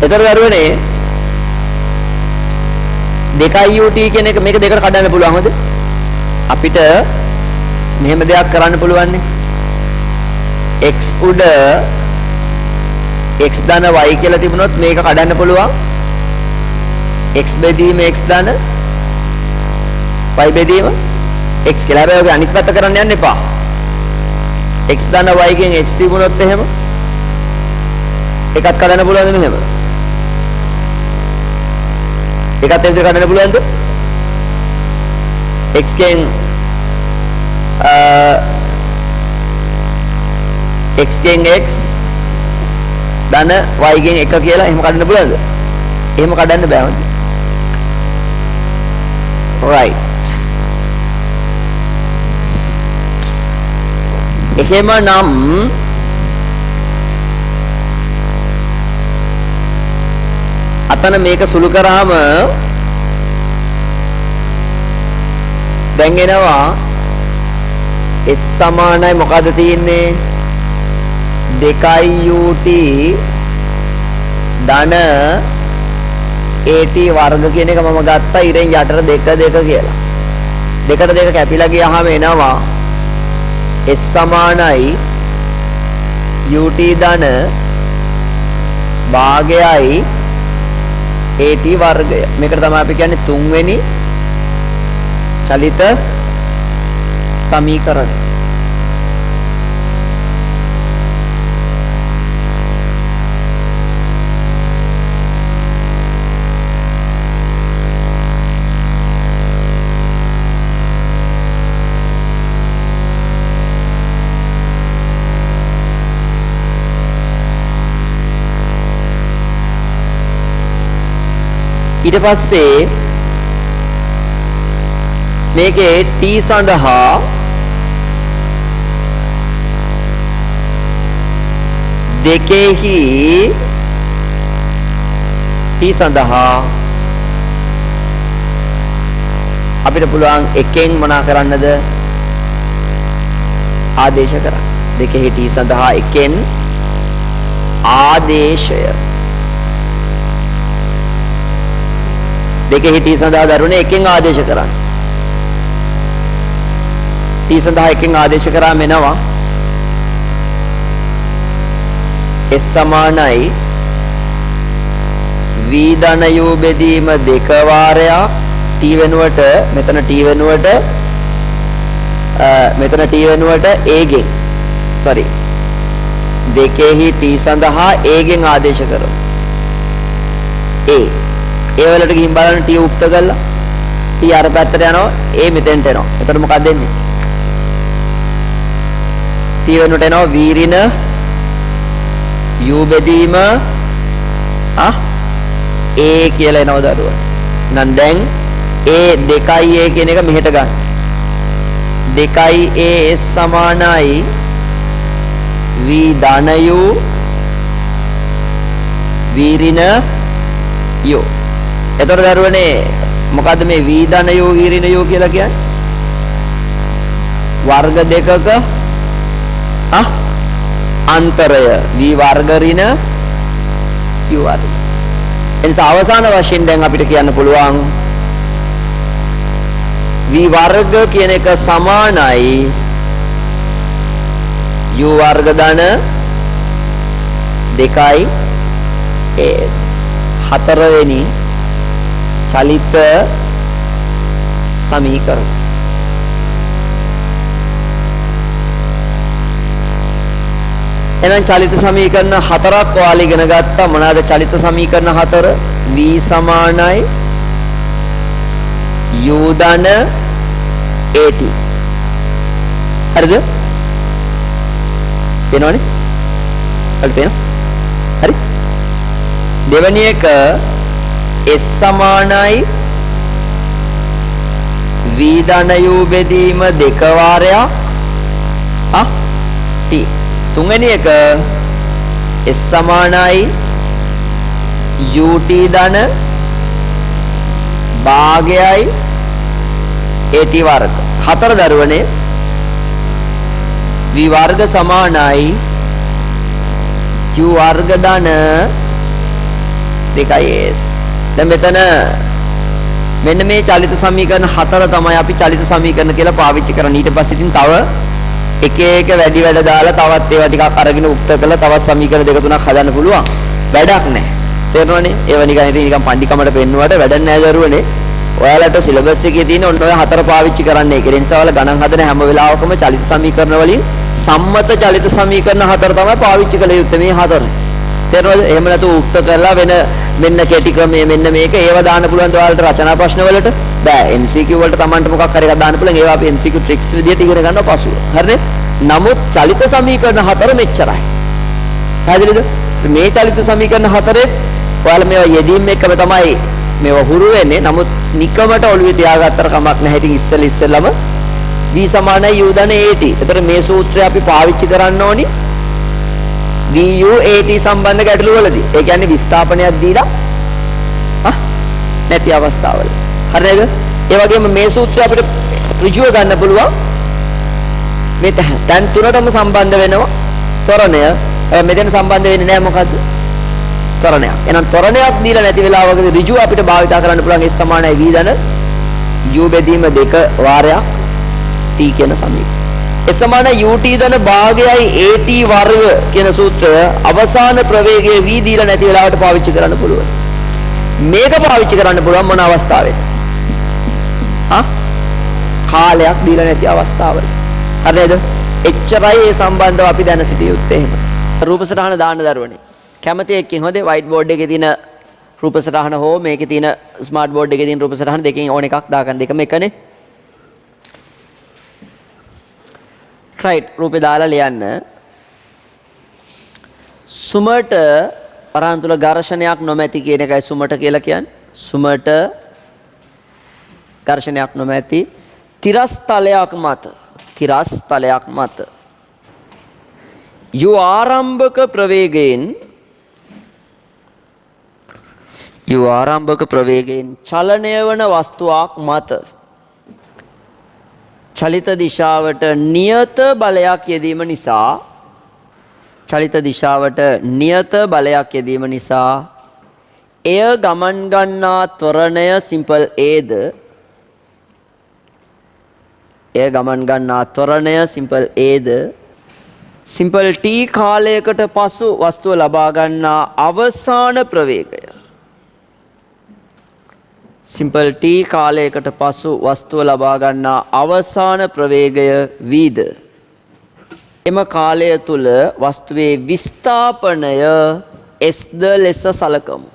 ඒතර දරුවනේ 2යි ut කියන එක මේක දෙකට කඩන්න පුළුවන් හොඳ. අපිට මෙහෙම දෙයක් කරන්න පුළුවන් නේ. x උඩ x ධන y කියලා තිබුණොත් මේක කඩන්න පුළුවන් x බෙදීම x ධන y බෙදීම x කියලා. හැබැයි ඔගේ අනිත් පැත්ත කරන්න යන්න එපා. x ධන y ගෙන් x තිබුණොත් එහෙම එකත් කඩන්න පුළුවන්ද මෙහෙම? එකත් එක්ක කඩන්න පුළුවන්ද? x ගෙන් x ගෙන් x ධන y ගෙන් 1 කියලා එහෙම කඩන්න පුළුවන්ද? එහෙම කඩන්න බෑ හොඳ. right. එහෙමනම් අතන මේක සුළු කරාම දැන් එනවා s සමානයි මොකද තියෙන්නේ? 2යි ut ධන at වර්ග කියන එක මම ගත්තා ඉරෙන් යටට 2 කියලා. 2ට 2 කැපිලා ගියාම එනවා s සමානයි ut ධන භාගයයි at වර්ගය. මේකට තමයි අපි කියන්නේ තුන්වෙනි චලිත සමීකරණය. ඊට පස්සේ මේකේ t සඳහා දෙකෙහි t සඳහා අපිට පුළුවන් එකෙන් මොනා කරන්නද ආදේශ කරන්න. දෙකෙහි t සඳහා එකෙන් ආදේශය. දෙකෙහි t සඳහා දරුවනේ එකෙන් ආදේශ කරන්න. t සඳහා එකෙන් ආදේශ කරාම එනවා s සමානයි v ධන u බෙදීම දෙක වාරයක් t වෙනුවට මෙතන t වෙනුවට a ගෙන් sorry දෙකෙහි t සඳහා a ගෙන් ආදේශ කරමු. a වලට ගිහින් බලන්න t උක්ත කරලා t අර පැත්තට යනවා a මෙතෙන්ට එනවා. එතකොට මොකක්ද දෙන්නේ? t වෙනුවට එනවා v ඍණ u බෙදීම a කියලා එනවා දරුවා. නම් දැන් a 2a කියන එක මෙහෙට ගන්න. 2a s සමානයි v ධන u v ඍණ u. එතකොට දරුවනේ මොකද්ද මේ v ධන u v ඍණ u කියලා කියන්නේ? වර්ග දෙකක අන්තරය v වර්ග ඍණ u වර්ග. එනිසා අවසාන වශයෙන් දැන් අපිට කියන්න පුළුවන් v වර්ග කියන එක සමානයි u වර්ග ධන 2 s. හතරවෙනි චලිත සමීකරණ. එහෙනම් චලිත සමීකරණ හතරක් ඔයාලා ඉගෙන ගත්තා. මොනවාද චලිත සමීකරණ හතර? v සමානයි u ධන at. හරිද? පේනවනේ? හරි පේනවා? හරි. දෙවෙනි එක s සමානයි v ධන u බෙදීම දෙක වාරයක් t. තුන්වෙනි එක s සමානයි ut ධන භාගයයි at වර්ග. හතර දරුවනේ v වර්ග සමානයි u වර්ග ධන 2s. දැන් මෙතන මෙන්න මේ චලිත සමීකරණ හතර තමයි අපි චලිත සමීකරණ කියලා පාවිච්චි කරන්නේ. ඊට පස්සේ ඉතින් තව එක එක වැඩි වැඩ දාලා තවත් ඒවා ටිකක් අරගෙන උක්ත කරලා තවත් සමීකරණ දෙක තුනක් හදන්න පුළුවන්. වැඩක් නැහැ. තේරෙනවනේ? ඒව නිකන් පඬිකමට පෙන්නුවට වැඩක් නැහැ දරුවනේ. ඔයාලට සිලබස් එකේ තියෙන ඔන්න ඔය හතර පාවිච්චි කරන්න. ඒක නිසා ඔයාලා ගණන් හදන හැම වෙලාවකම චලිත සමීකරණ වලින් සම්මත චලිත සමීකරණ හතර තමයි පාවිච්චි කළ යුත්තේ මේ හතර. තේරෙනවද? එහෙම නැතු උක්ත කරලා වෙන මෙන්න කැටි ක්‍රමය මෙන්න මේක ඒව දාන්න පුළුවන් ඔයාලට රචනා ප්‍රශ්න වලට. බෑ MCQ වලට Tamanට මොකක් හරි එකක් දාන්න පුළුවන්. ඒවා අපි MCQ ට්‍රික්ස් විදියට ඉගෙන ගන්නවා පසුව. හරිනේ? නමුත් චලිත සමීකරණ හතර මෙච්චරයි. පැහැදිලිද? මේ චලිත සමීකරණ හතරේ ඔයාලා මේවා යෙදීම් එක්කම තමයි මේවා හුරු වෙන්නේ. නමුත් නිකමට ඔළුවේ තියාගත්තට කමක් නැහැ. ඉතින් ඉස්සෙල්ලම v සමානයි u ධන at. ඒතර මේ සූත්‍රය අපි පාවිච්චි කරන්න ඕනි v u at සම්බන්ධ ගැටලු වලදී. ඒ කියන්නේ විස්ථාපනයක් දීලා නැති අවස්ථාවල. හරිද? ඒ වගේම මේ සූත්‍රය අපිට ඍජුව ගන්න පුළුවන්. මේ දැන් තුනටම සම්බන්ධ වෙනවා. ත්වරණය මෙතන සම්බන්ධ වෙන්නේ නැහැ මොකද්ද? ත්වරණයක්. එහෙනම් ත්වරණයක් දීලා නැති වෙලාවකදී ඍජුව අපිට භාවිතා කරන්න පුළුවන් s සමානයි v ධන u බෙදීම දෙක වාරයක් t කියන සමීකරණය. s සමානයි ut ධන භාගයයි at වර්ග කියන සූත්‍රය අවසාන ප්‍රවේගයේ v දීලා නැති වෙලාවට පාවිච්චි කරන්න පුළුවන්. මේක පාවිච්චි කරන්න පුළුවන් මොන අවස්ථාවෙද? කාලයක් දීලා නැති අවස්ථාවල. හරිද? එච්චරයි ඒ සම්බන්ධව අපි දැන සිටිය යුත්තේ. එහෙම. රූප සටහන දාන්න දරුවනේ. කැමති එක්කින් හොඳේ white board එකේ තියෙන රූප සටහන හෝ මේකේ තියෙන smart board එකේ තියෙන රූප සටහන දෙකෙන් ඕන එකක් දාගන්න. දෙකම එකනේ. right රූපේ දාලා ලියන්න. සුමට වරහන් තුල ඝර්ෂණයක් නොමැති කියන එකයි සුමට කියලා කියන්නේ. සුමට ඝර්ෂණයක් නොමැති තිරස්තලයක් මත තිරස්තලයක් මත යු ආරම්භක ප්‍රවේගයෙන් චලනය වන වස්තුවක් මත චලිත දිශාවට නියත බලයක් යෙදීම නිසා එය ගමන් ගන්නා ත්වරණය සිම්පල් Aද සිම්පල් t කාලයකට පසු වස්තුව ලබා ගන්නා අවසාන ප්‍රවේගය සිම්පල් t කාලයකට පසු වස්තුව ලබා ගන්නා අවසාන ප්‍රවේගය වීද එම කාලය තුල වස්තුවේ විස්ථාපනය ස්ද ලෙස සලකමු.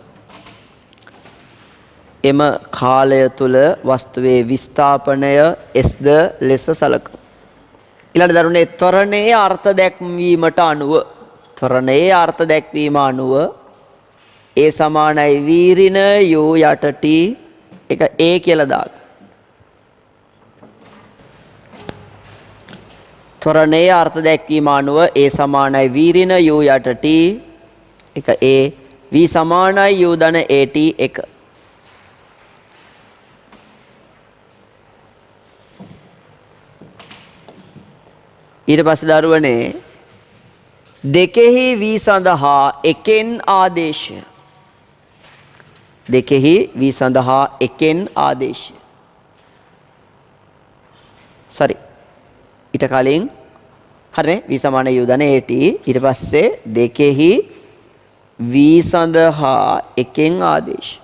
එම කාලය තුල වස්තුවේ විස්ථාපනය ස්ද ලෙස සලකමු. ඊළඟ දරුණේ ත්වරණයේ අර්ථ දැක්වීම අනුව A සමානයි v ඍණ u යට t එක A කියලා දාගන්න. ත්වරණයේ අර්ථ දැක්වීම අනුව A සමානයි v ඍණ u යට t එක A v සමානයි u ධන at එක. ඊට පස්සේ දරුවනේ දෙකෙහි v සඳහා එකෙන් ආදේශය ඊට කලින් හරිනේ v සමාන u ධන at ඊට පස්සේ දෙකෙහි v සඳහා එකෙන් ආදේශය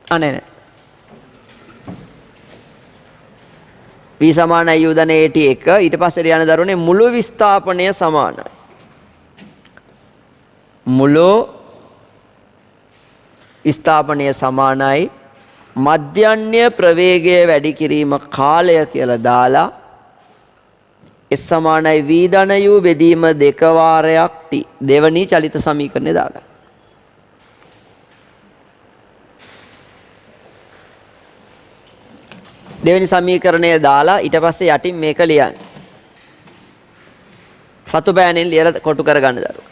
අනේ v සමානයි u ධන at එක ඊට පස්සේ යන දරුවනේ මුළු විස්ථාපනය සමානයි. මධ්‍යන්‍ය ප්‍රවේගය වැඩි කිරීම කාලය කියලා දාලා s සමානයි v ධන u බෙදීම දෙක වාරයක් t දෙවනි චලිත සමීකරණය දාගන්න. දෙවෙනි සමීකරණය දාලා ඊට පස්සේ යටින් මේක ලියන්න. රතු පෑනෙන් ලියලා කොටු කරගන්න දරුවෝ.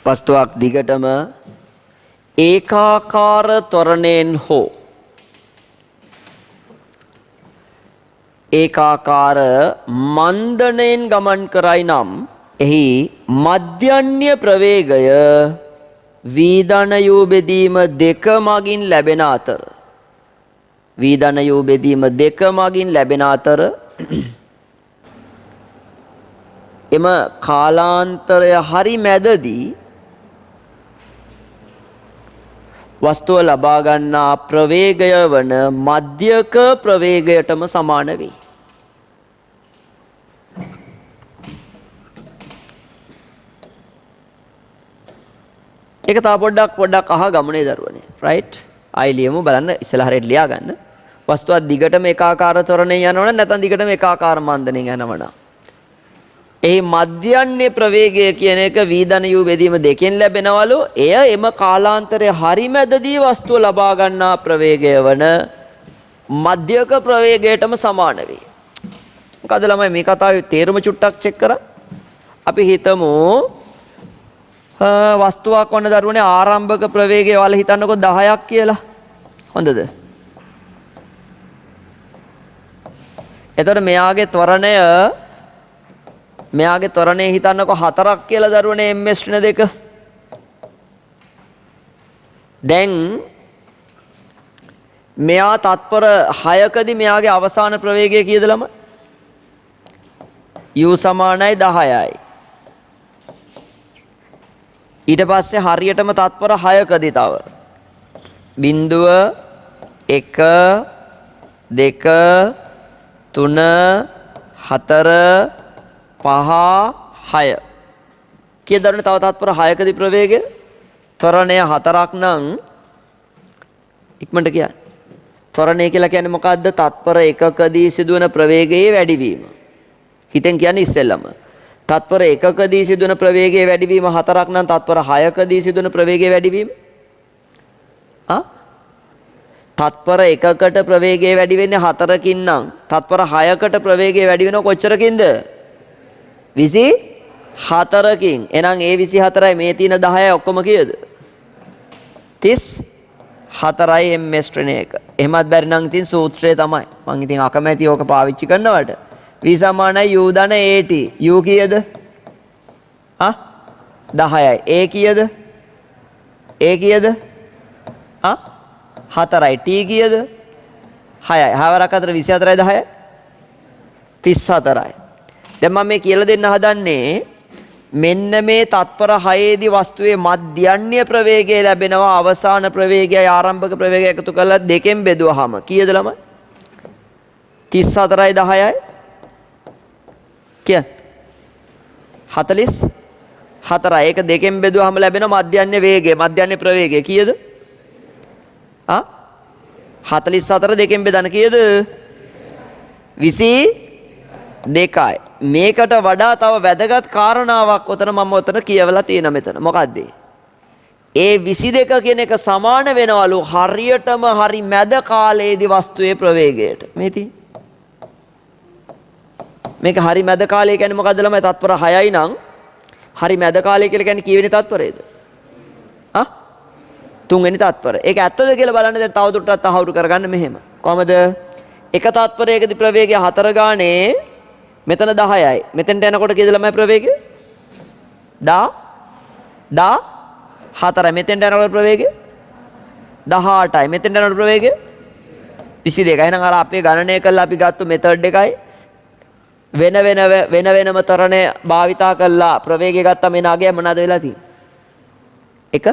වස්තුවක් දිගටම ඒකාකාර ත්වරණයෙන් හෝ ඒකාකාර මන්දණයෙන් ගමන් කරයි නම් එහි මධ්‍යන්‍ය ප්‍රවේගය v ධන u බෙදීම දෙක මගින් ලැබෙන අතර එම කාලාන්තරය හරි මැදදී වස්තුව ලබා ගන්නා ප්‍රවේගය වන මධ්‍යක ප්‍රවේගයටම සමාන වේ. ඒක තා පොඩ්ඩක් අහගමුනේ දරුවනේ. රයිට්? ආයි ලියමු බලන්න ඉස්සලා හරියට ලියා ගන්න. වස්තුවක් දිගටම ඒකාකාර ත්වරණයෙන් යනවනම් නැත්නම් දිගටම ඒකාකාර මන්දණයෙන් යනවනම්. එහි මධ්‍යන්‍ය ප්‍රවේගය කියන එක v ධන u බෙදීම දෙකෙන් ලැබෙනවලු. එය එම කාලාන්තරයේ හරි මැදදී වස්තුව ලබා ගන්නා ප්‍රවේගය වන මධ්‍යක ප්‍රවේගයටම සමාන වේ. මොකද ළමයි මේ කතාවේ තේරුම චුට්ටක් චෙක් කරා. අපි හිතමු වස්තුවක් වන දරුවනේ ආරම්භක ප්‍රවේගය ඔයාලා හිතන්නකෝ 10ක් කියලා. හොඳද? එතකොට මෙයාගේ ත්වරණය හිතන්නකෝ 4ක් කියලා දරුවනේ ms ඍණ 2. දැන් මෙයා තත්පර 6කදී මෙයාගේ අවසාන ප්‍රවේගය කීයද ළමයි? u සමානයි 10යි. ඊට පස්සේ හරියටම තත්පර 6කදී තව 0 1 2 3 4 5 6 කීයද තව තත්පර 6කදී ප්‍රවේගය? ත්වරණය 4ක් නම් ඉක්මනට කියන්න. ත්වරණය කියලා කියන්නේ මොකද්ද? තත්පර එකකදී සිදුවන ප්‍රවේගයේ වැඩිවීම. හිතෙන් කියන්නේ ඉස්සෙල්ලම. තත්පර එකකදී සිදුවන ප්‍රවේගයේ වැඩිවීම 4ක් නම් තත්පර 6කදී සිදුවන ප්‍රවේගයේ වැඩිවීම තත්පර එකකට ප්‍රවේගය වැඩි වෙන්නේ 4කින් නම් තත්පර 6කට ප්‍රවේගය වැඩි වෙනව කොච්චරකින්ද? 24කින්. එහෙනම් ඒ 24යි මේ තියෙන 10යි ඔක්කොම කීයද? 34යි ms ශ්‍රේණ එක. එහෙමත් බැරි නම් ඉතින් සූත්‍රය තමයි. මං ඉතින් අකමැති ඕක පාවිච්චි කරනවට. v සමානයි u ධන at. u කීයද? 10යි. a කීයද? a කීයද? 4යි. t කීයද? 6යි. 6 4 24යි 10යි 34යි. දැන් මම මේ කියලා දෙන්න හදන්නේ මෙන්න මේ තත්පර 6ේදී වස්තුවේ මධ්‍යන්‍ය ප්‍රවේගය ලැබෙනවා අවසාන ප්‍රවේගයයි ආරම්භක ප්‍රවේගය එකතු කරලා දෙකෙන් බෙදුවාම කීයද ළමයි? 34යි 10යි කියන්නේ 44යි. ඒක දෙකෙන් බෙදුවාම ලැබෙන මධ්‍යන්‍ය වේගය මධ්‍යන්‍ය ප්‍රවේගය කීයද? 44 දෙකෙන් බෙදන කීයද? 22යි. මේකට වඩා තව වැදගත් කාරණාවක් ඔතන මම ඔතන කියවලා තියෙනවා මෙතන. මොකද්ද? ඒ 22 කියන එක සමාන වෙනවලු හරියටම හරි මැද කාලයේදී වස්තුවේ ප්‍රවේගයට. මේක හරි මැද කාලය කියන්නේ මොකද්ද ළමයි? තත්පර 6යි නම් හරි මැද කාලය කියලා කියන්නේ කීවෙනි තත්පරයේද? තුන්වෙනි තත්පර. ඒක ඇත්තද කියලා බලන්න දැන් තවදුරටත් තහවුරු කරගන්න මෙහෙම. කොහමද? එක තත්පරයකදී ප්‍රවේගය 4 ගානේ මෙතන 10යි. මෙතෙන්ට යනකොට කීයද ළමයි ප්‍රවේගය? 14යි. මෙතෙන්ට යනකොට ප්‍රවේගය 18යි. මෙතෙන්ට යනකොට ප්‍රවේගය 22යි. එහෙනම් අර අපේ ගණනය කළා අපි ගත්ත මෙතඩ් එකයි වෙන වෙනම තරණය භාවිතා කළා ප්‍රවේගය ගත්තා මේ නාගය මොනවද වෙලා තියෙන්නේ? එක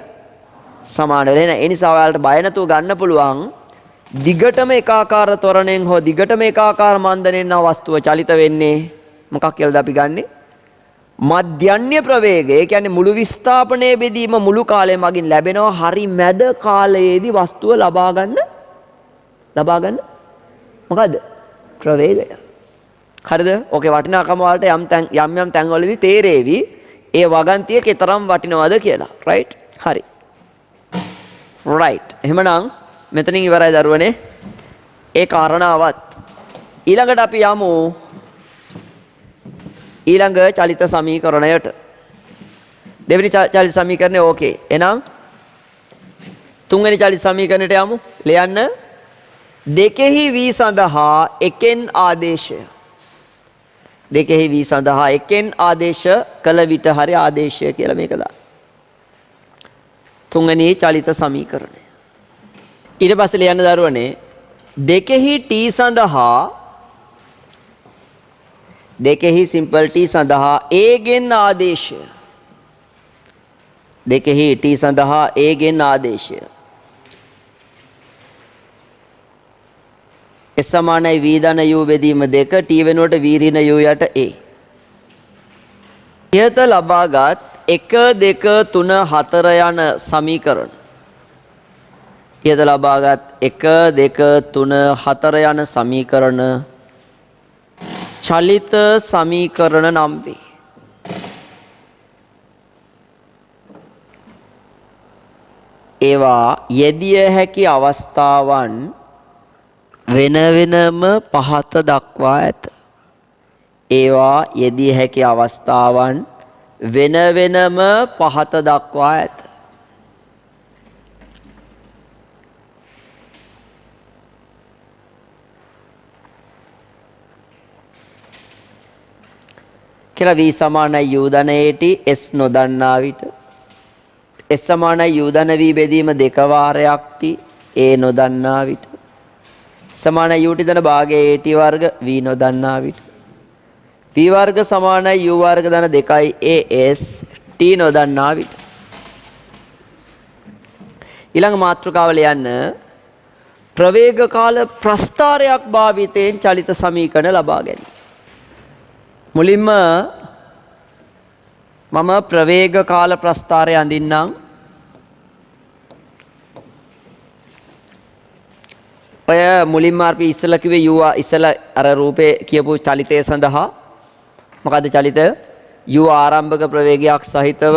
සමාන වෙලා නැහැ. ඒ නිසා ඔයාලට බය නැතුව ගන්න පුළුවන් දිගටම එකාකාර ත්වරණයෙන් හෝ දිගටම එකාකාර මන්දනෙන් නව වස්තුව චලිත වෙන්නේ මොකක් කියලාද අපි ගන්නෙ? මධ්‍යන්‍ය ප්‍රවේගය. ඒ කියන්නේ මුළු විස්ථාපනයේ බෙදීම මුළු කාලය මගින් ලැබෙනවා හරි මැද කාලයේදී වස්තුව ලබා ගන්න මොකද්ද? ප්‍රවේගය. හරිද? ඕකේ වටිනාකම වලට යම් තැන්වලදී තේරෙවි ඒ වගන්තිය කතරම් වටිනවද කියලා. රයිට්? හරි. රයිට්. එහෙමනම් මෙතනින් ඉවරයි දරුවනේ ඒ කාරණාවත්. ඊළඟට අපි යමු ඊළඟ චලිත සමීකරණයට. දෙවෙනි චලිත සමීකරණය ඕකේ. එහෙනම් තුන්වෙනි චලිත සමීකරණයට යමු. ලියන්න. දෙකෙහි v සඳහා එකෙන් ආදේශය. දෙකෙහි v සඳහා එකෙන් ආදේශ කළ විට හරි ආදේශය කියලා මේක දාන්න. තුන්වෙනි චලිත සමීකරණය. ඊට පස්සේ ලියන්න දරුවනේ දෙකෙහි t සඳහා දෙකෙහි සිම්පල් t සඳහා a ගෙන් ආදේශය. දෙකෙහි t සඳහා a ගෙන් ආදේශය. S සමානයි v ධන u බෙදීම 2 t වෙනුවට v ඍණ u යට a. ඉහත ලබාගත් 1 2 3 4 යන සමීකරණ ඉහත ලබාගත් 1 2 3 4 යන සමීකරණ චලිත සමීකරණ නම් වේ. ඒවා යෙදිය හැකි අවස්ථාවන් වෙන වෙනම පහත දක්වා ඇත. ඒවා යෙදිය හැකි අවස්ථාවන් වෙන වෙනම පහත දක්වා ඇත. කියලා v සමානයි u ධන at s නොදන්නා විට s සමානයි u ධන v බෙදීම 2 වාරයක් t a නොදන්නා විට සමානයි u t ධන භාගයේ at වර්ග v නොදන්නා විට v වර්ග සමානයි u වර්ග ධන 2යි as t නොදන්නා විට ඊළඟ මාතෘකාව ලියන්න ප්‍රවේග කාල ප්‍රස්ථාරයක් භාවිතයෙන් චලිත සමීකරණ ලබා ගැනීම. මුලින්ම මම ප්‍රවේග කාල ප්‍රස්ථාරය අඳින්නම්. ඔය මුලින්ම අපි ඉස්සලා කිව්වේ u ඉස්සලා අර රූපේ කියපු චලිතය සඳහා මොකද්ද චලිතය? u ආරම්භක ප්‍රවේගයක් සහිතව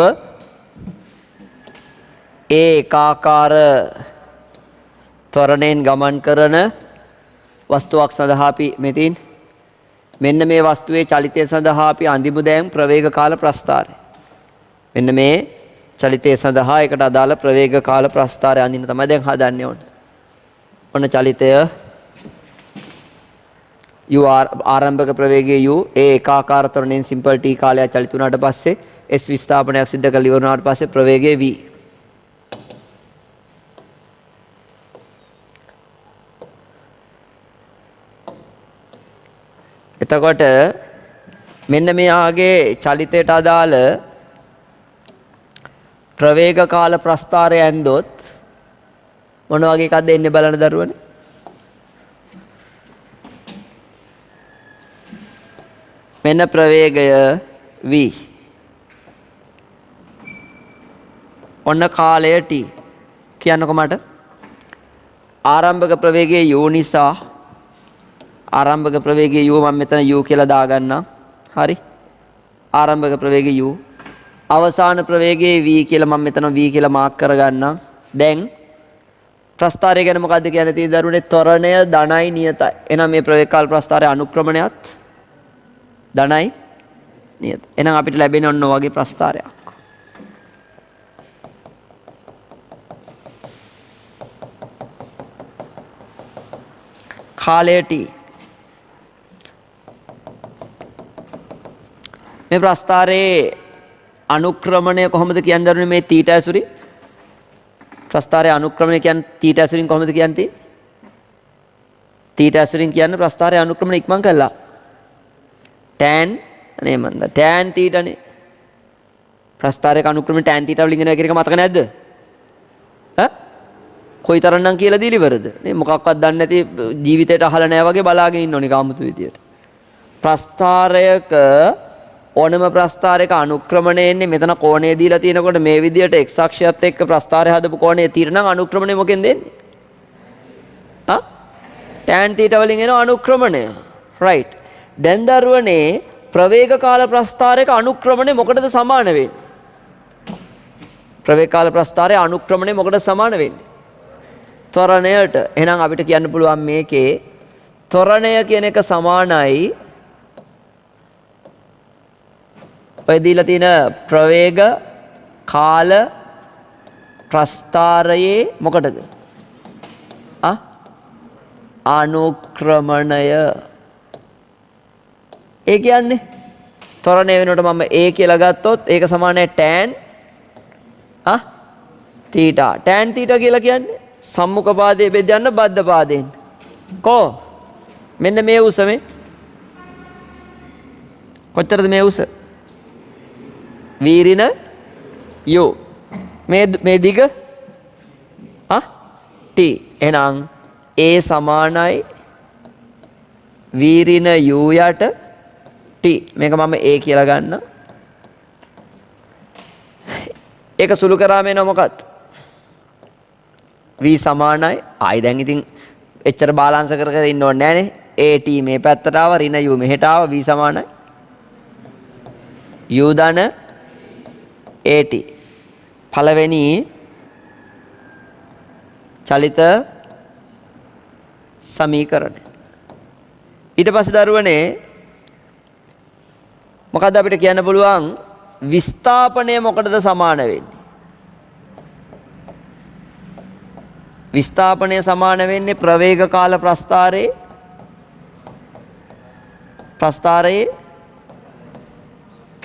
ඒකාකාර ත්වරණයෙන් ගමන් කරන වස්තුවක් සඳහා අපි මෙතින් මෙන්න මේ වස්තුවේ චලිතය සඳහා අපි අඳිමු දැන් ප්‍රවේග කාල ප්‍රස්ථාරය. මෙන්න මේ චලිතය සඳහා ඒකට අදාළ ප්‍රවේග කාල ප්‍රස්ථාරය අඳින්න තමයි දැන් හදන්නේ ඕන. ඔන්න චලිතය u ආරම්භක ප්‍රවේගයේ u ඒ ඒකාකාර ත්වරණයෙන් සිම්පල් t කාලයක් චලිත වුණාට පස්සේ s විස්ථාපනයක් සිද්ධ කරලා ඉවරනාට පස්සේ ප්‍රවේගයේ v. එතකොට මෙන්න මෙයාගේ චලිතයට අදාළ ප්‍රවේග කාල ප්‍රස්ථාරය ඇන්දොත් මොන වගේ එකක්ද එන්නේ බලන්න දරුවනේ. මෙන්න ප්‍රවේගය v. ඔන්න කාලය t. කියන්නකො මට. ආරම්භක ප්‍රවේගයේ u නිසා ආරම්භක ප්‍රවේගයේ u මම මෙතන u කියලා දාගන්නම්. හරි. ආරම්භක ප්‍රවේගයේ u. අවසාන ප්‍රවේගයේ v කියලා මම මෙතන v කියලා මාක් කරගන්නම්. දැන් ප්‍රස්ථාරය ගැන මොකද්ද කියන්නේ තියෙන දරුවනේ? ත්වරණය ධනයි නියතයි. එහෙනම් මේ ප්‍රවේග කාල ප්‍රස්ථාරයේ අනුක්‍රමණයත් ධනයි නියත. එහෙනම් අපිට ලැබෙන්නේ ඔන්න ඔය වගේ ප්‍රස්ථාරයක්. කාලය t. මේ ප්‍රස්ථාරයේ අනුක්‍රමණය කොහොමද කියන්නේ දරුවනේ මේ θ ඇසුරින්? ප්‍රස්ථාරයේ අනුක්‍රමණය කියන්නේ θ ඇසුරින් කොහොමද කියන්නේ? θ ඇසුරින් කියන්නේ ප්‍රස්ථාරයේ අනුක්‍රමණය ඉක්මන් කළා. tan නේ මන්ද tan θ නේ. ප්‍රස්ථාරයේ අනුක්‍රමණය tan θ වලින් එන එක මතක නැද්ද? ඈ? කොයිතරම්නම් කියලා දීලිවරද? නේ මොකක්වත් දන්නේ නැති ජීවිතේට අහලා නැහැ වගේ බලාගෙන ඉන්න ඕනේ කාමුතු විදියට. ප්‍රස්ථාරයක ඕනම ප්‍රස්ථාරයක අනුක්‍රමණය එන්නේ මෙතන කෝණය දීලා තියෙනකොට මේ විදියට x අක්ෂයත් එක්ක ප්‍රස්ථාරය හදපු කෝණය తీරනම් අනුක්‍රමණය මොකෙන්ද එන්නේ? ආ? tan θ වලින් එන අනුක්‍රමණය. right. දැන් දරුවනේ ප්‍රවේග කාල ප්‍රස්ථාරයක අනුක්‍රමණය මොකටද සමාන වෙන්නේ? ප්‍රවේග කාල ප්‍රස්ථාරයේ අනුක්‍රමණය මොකටද සමාන වෙන්නේ? ත්වරණයට. එහෙනම් අපිට කියන්න පුළුවන් මේකේ ත්වරණය කියන එක සමානයි ඔය දීලා තියෙන ප්‍රවේග කාල ප්‍රස්ථාරයේ මොකටද? අනුක්‍රමණය. ඒ කියන්නේ ත්වරණය වෙනකොට මම a කියලා ගත්තොත් ඒක සමානයි tan θ. tan θ කියලා කියන්නේ සම්මුඛ පාදයේ බෙදන්න බද්ධ පාදයෙන්. කො මෙන්න මේ උස මේ කොච්චරද මේ උස? වීරින u මේ දිග t. එහෙනම් a සමානයි වීරින u යට t. මේක මම a කියලා ගන්න. ඒක සුළු කරාම එනවා මොකක්ද? v සමානයි ආයි දැන් ඉතින් එච්චර බාලාංශ කර කර ඉන්න ඕනේ නෑනේ. at මේ පැත්තට ආව ඍණ u මෙහෙට ආව v සමානයි u ධන at. පළවෙනි චලිත සමීකරණය. ඊට පස්සේ දරුවනේ මොකද්ද අපිට කියන්න පුළුවන්? විස්ථාපනය මොකටද සමාන වෙන්නේ? විස්ථාපනය සමාන වෙන්නේ ප්‍රවේග කාල ප්‍රස්ථාරයේ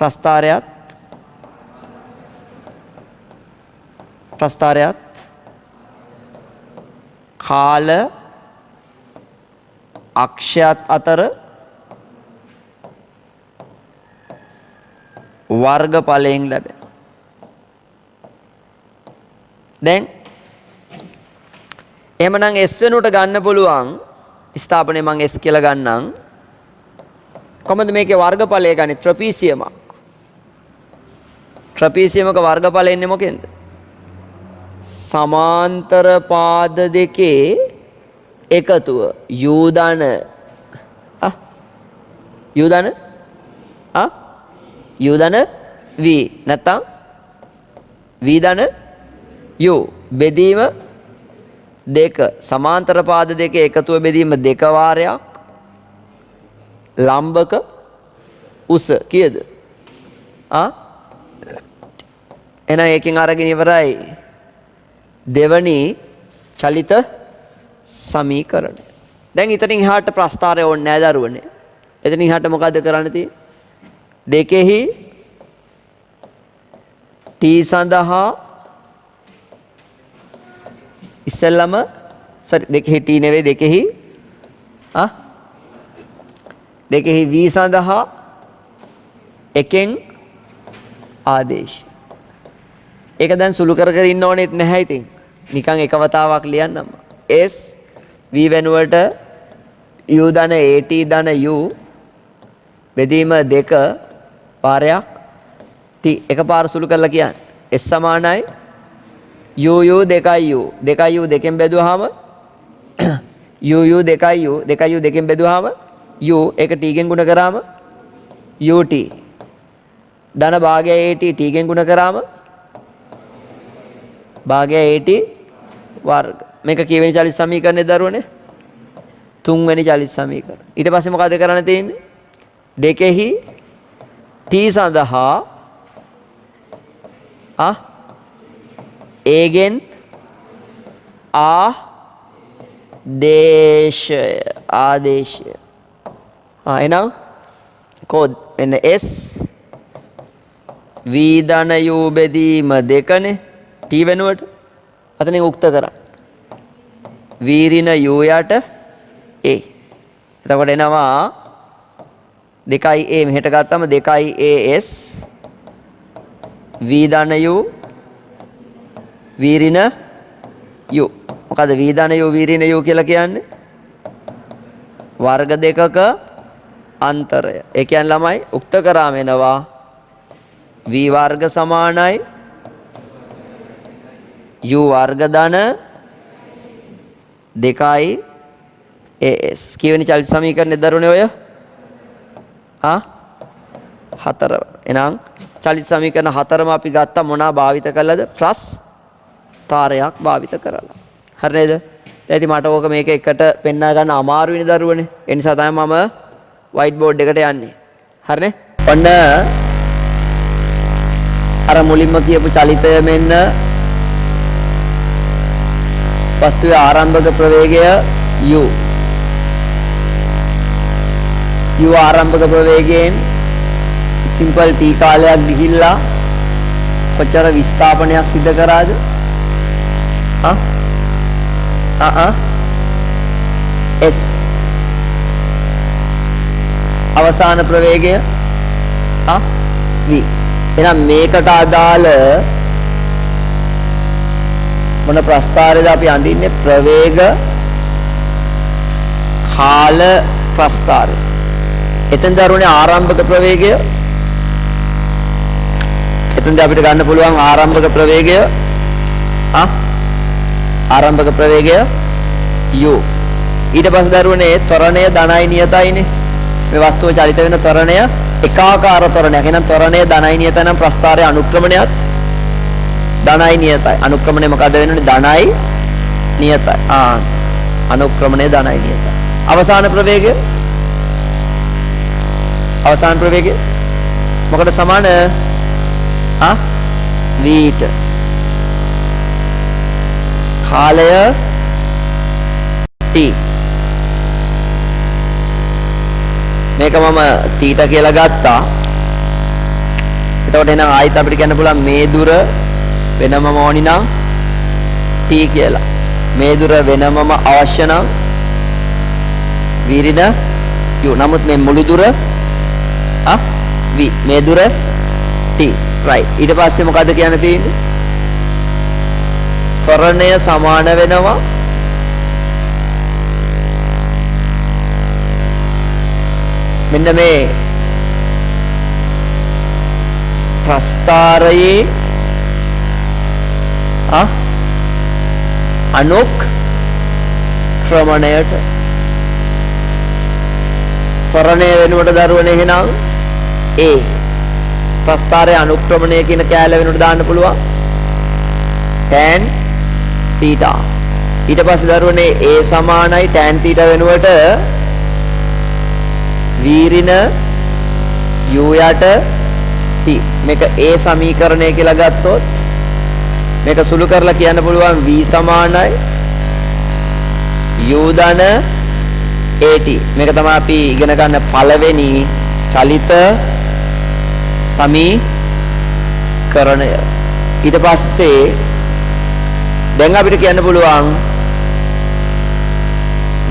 ප්‍රස්ථාරයත් කාල අක්ෂයත් අතර වර්ගඵලයෙන් ලැබෙන. දැන් එහෙමනම් s වෙනුවට ගන්න පුළුවන් ස්ථාපනය මම s කියලා ගන්නම්. කොහොමද මේකේ වර්ගඵලය ගන්නේ? ට්‍රපීසියමක්. ට්‍රපීසියමක වර්ගඵලය එන්නේ මොකෙන්ද? සමාන්තර පාද දෙකේ එකතුව u ධන u ධන u ධන v නැත්නම් v ධන u බෙදීම දෙක සමාන්තර පාද දෙක එකතුව බෙදීම දෙක වාරයක් ලම්බක උස කීයද එහෙනම් එකකින් අරගෙන ඉවරයි දෙවනි චලිත සමීකරණය. දැන් ඊතනින් එහාට ප්‍රස්ථාරය ඕනේ නැහැ දරුවනේ. එතනින් එහාට මොකද්ද කරන්න තියෙන්නේ? දෙකෙහි t සඳහා ඉස්සෙල්ලම දෙකෙහි t නෙවෙයි දෙකෙහි v සඳහා එකෙන් ආදේශ. ඒක දැන් සුළු කර කර ඉන්න ඕනෙත් නැහැ ඉතින්. නිකන් එක වතාවක් ලියන්නම්. s v වෙනුවට u ධන at ධන u බෙදීම දෙක වාරයක් t එකපාර සුළු කරලා කියන්නේ s සමානයි u දෙකයි u දෙකෙන් බෙදුවාම u දෙකෙන් බෙදුවාම u ඒක t ගෙන් ගුණ කරාම ut ධන භාගය at t ගෙන් ගුණ කරාම භාගය at වර්ග. මේක කීවෙනි චලිත සමීකරණේ දරුවනේ? තුන්වෙනි චලිත සමීකරණ. ඊට පස්සේ මොකද කරන්න තියෙන්නේ? දෙකෙහි t සඳහා ඒගෙන් ආදේශය එනම් කෝඩ් එන්න s v ධන u බෙදීම දෙකනේ t වෙනුවට අතනින් උක්ත කරා v ඍණ u යට a එතකොට එනවා 2a මෙහෙට ගත්තම 2as v ධන u v ඍණ u මොකද v ධන u v ඍණ u කියලා කියන්නේ වර්ග දෙකක අන්තරය. ඒ කියන්නේ ළමයි උක්ත කරාම එනවා v වර්ග සමානයි u වර්ග ධන 2 as. කීවෙනි චලිත සමීකරණේ දරුවනේ ඔය? හතර. එහෙනම් චලිත සමීකරණ හතරම අපි ගත්තා මොනවා භාවිත කළාද? ප්‍රස්ථාරයක් භාවිත කරලා. හරි නේද? දැන් මට ඕක මේක එකට පෙන්වා ගන්න අමාරු වෙන දරුවනේ. ඒ නිසා තමයි මම white board එකට යන්නේ. හරිනේ? ඔන්න අර මුලින්ම කියපු චලිතය මෙන්න වස්තුවේ ආරම්භක ප්‍රවේගය u ආරම්භක ප්‍රවේගයෙන් සිම්පල් t කාලයක් ගිහිල්ලා කොච්චර විස්ථාපනයක් සිදු කරාද? s අවසාන ප්‍රවේගය v. එහෙනම් මේකට අදාළ මොන ප්‍රස්ථාරයද අපි අඳින්නේ? ප්‍රවේග කාල ප්‍රස්ථාරය. එතෙන් දරුවනේ ආරම්භක ප්‍රවේගය. එතෙන්ද අපිට ගන්න පුළුවන් ආරම්භක ප්‍රවේගය ආරම්භක ප්‍රවේගය u. ඊට පස්සේ දරුවනේ ත්වරණය ධනයි නියතයිනේ. මේ වස්තුව චලිත වෙන ත්වරණය එකාකාර ත්වරණයක්. එහෙනම් ත්වරණය ධනයි නියතයි නම් ප්‍රස්ථාරයේ අනුක්‍රමණයත් ධනයි නියතයි. අනුක්‍රමණය මොකද වෙන්නේ? ධනයි නියතයි. අනුක්‍රමණය ධනයි නියතයි. අවසාන ප්‍රවේගය මොකට සමාන? v ට. කාලය t. මේක මම t ට කියලා ගත්තා. එතකොට එහෙනම් ආයෙත් අපිට කියන්න පුළුවන් මේ දුර වෙනමම ඕනි නම් t කියලා. මේ දුර වෙනමම අවශ්‍ය නම් v ඍණ u. නමුත් මේ මුළු දුර v. මේ දුර t. right. ඊට පස්සේ මොකද කියන්න තියෙන්නේ? ත්වරණය සමාන වෙනවා මෙන්න මේ ප්‍රස්ථාරයේ අනුක්‍රමණයට ත්වරණය වෙනුවට දරුවනේ එහෙනම් A ප්‍රස්ථාරයේ අනුක්‍රමණය කියන කෑල්ල වෙනුවට දාන්න පුළුවන් tan theta. ඊට පස්සේ දරුවනේ A සමානයි tan theta වෙනුවට වීරින u යට t. මේක A සමීකරණය කියලා ගත්තොත් මේක සුළු කරලා කියන්න පුළුවන් v සමානයි u ධන at. මේක තමයි අපි ඉගෙන ගන්න පළවෙනි චලිත සමීකරණය. ඊට පස්සේ දැන් අපිට කියන්න පුළුවන්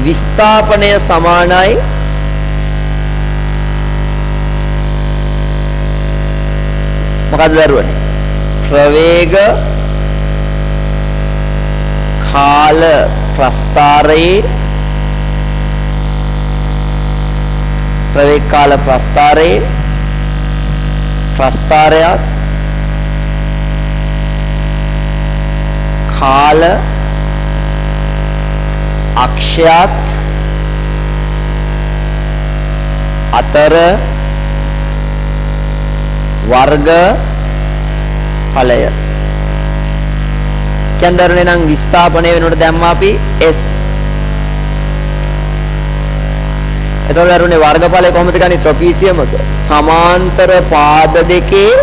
විස්ථාපනය සමානයි මොකද්ද දරුවනේ? ප්‍රවේග කාල ප්‍රස්ථාරයේ ප්‍රවේග කාල ප්‍රස්ථාරයේ ප්‍රස්ථාරයත් කාල අක්ෂයත් අතර වර්ග ඵලය. කන්දරනේ නම් විස්ථාපනය වෙනකොට දැම්මා අපි s. එතකොට දරුවනේ වර්ගඵලය කොහොමද ගන්නේ? ට්‍රොපීසියමක සමාන්තර පාද දෙකේ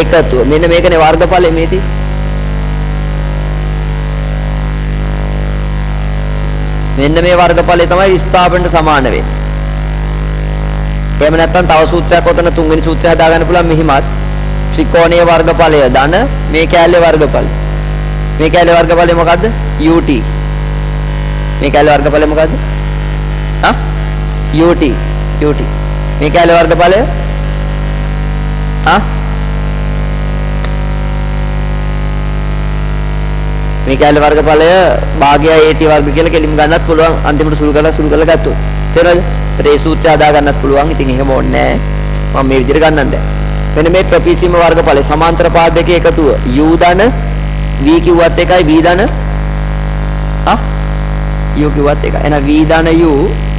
එකතුව. මෙන්න මේකනේ වර්ගඵලය මේදී. මෙන්න මේ වර්ගඵලය තමයි විස්ථාපනට සමාන වෙන්නේ. එහෙම නැත්නම් තව සූත්‍රයක් ඔතන තුන්වෙනි සූත්‍රය හදාගන්න පුළුවන් මෙහිමත් ත්‍රිකෝණීය වර්ගඵලය ධන මේ කැලේ වර්ගඵලය. මේ කැලේ වර්ගඵලය මොකද්ද? ut. මේ කැලේ වර්ගඵලය මොකද්ද? ut. මේ කැලේ වර්ගඵලය මේ කැලේ වර්ගඵලය භාගය at වර්ග කියලා කෙලිම ගන්නත් පුළුවන්. අන්තිමට සුළු කරලා ගත්තොත්. තේරෙනවද? ඒ සූත්‍රය හදා ගන්නත් පුළුවන්. ඉතින් එහෙම ඕනේ නැහැ. මම මේ විදිහට ගන්නන් දැන්. මෙන්න මේ ට්‍රපීසියම වර්ගඵලය සමාන්තර පාද දෙකේ එකතුව u ධන v කිව්වත් එකයි v ධන u කිව්වත් එකයි. එහෙනම් v ධන u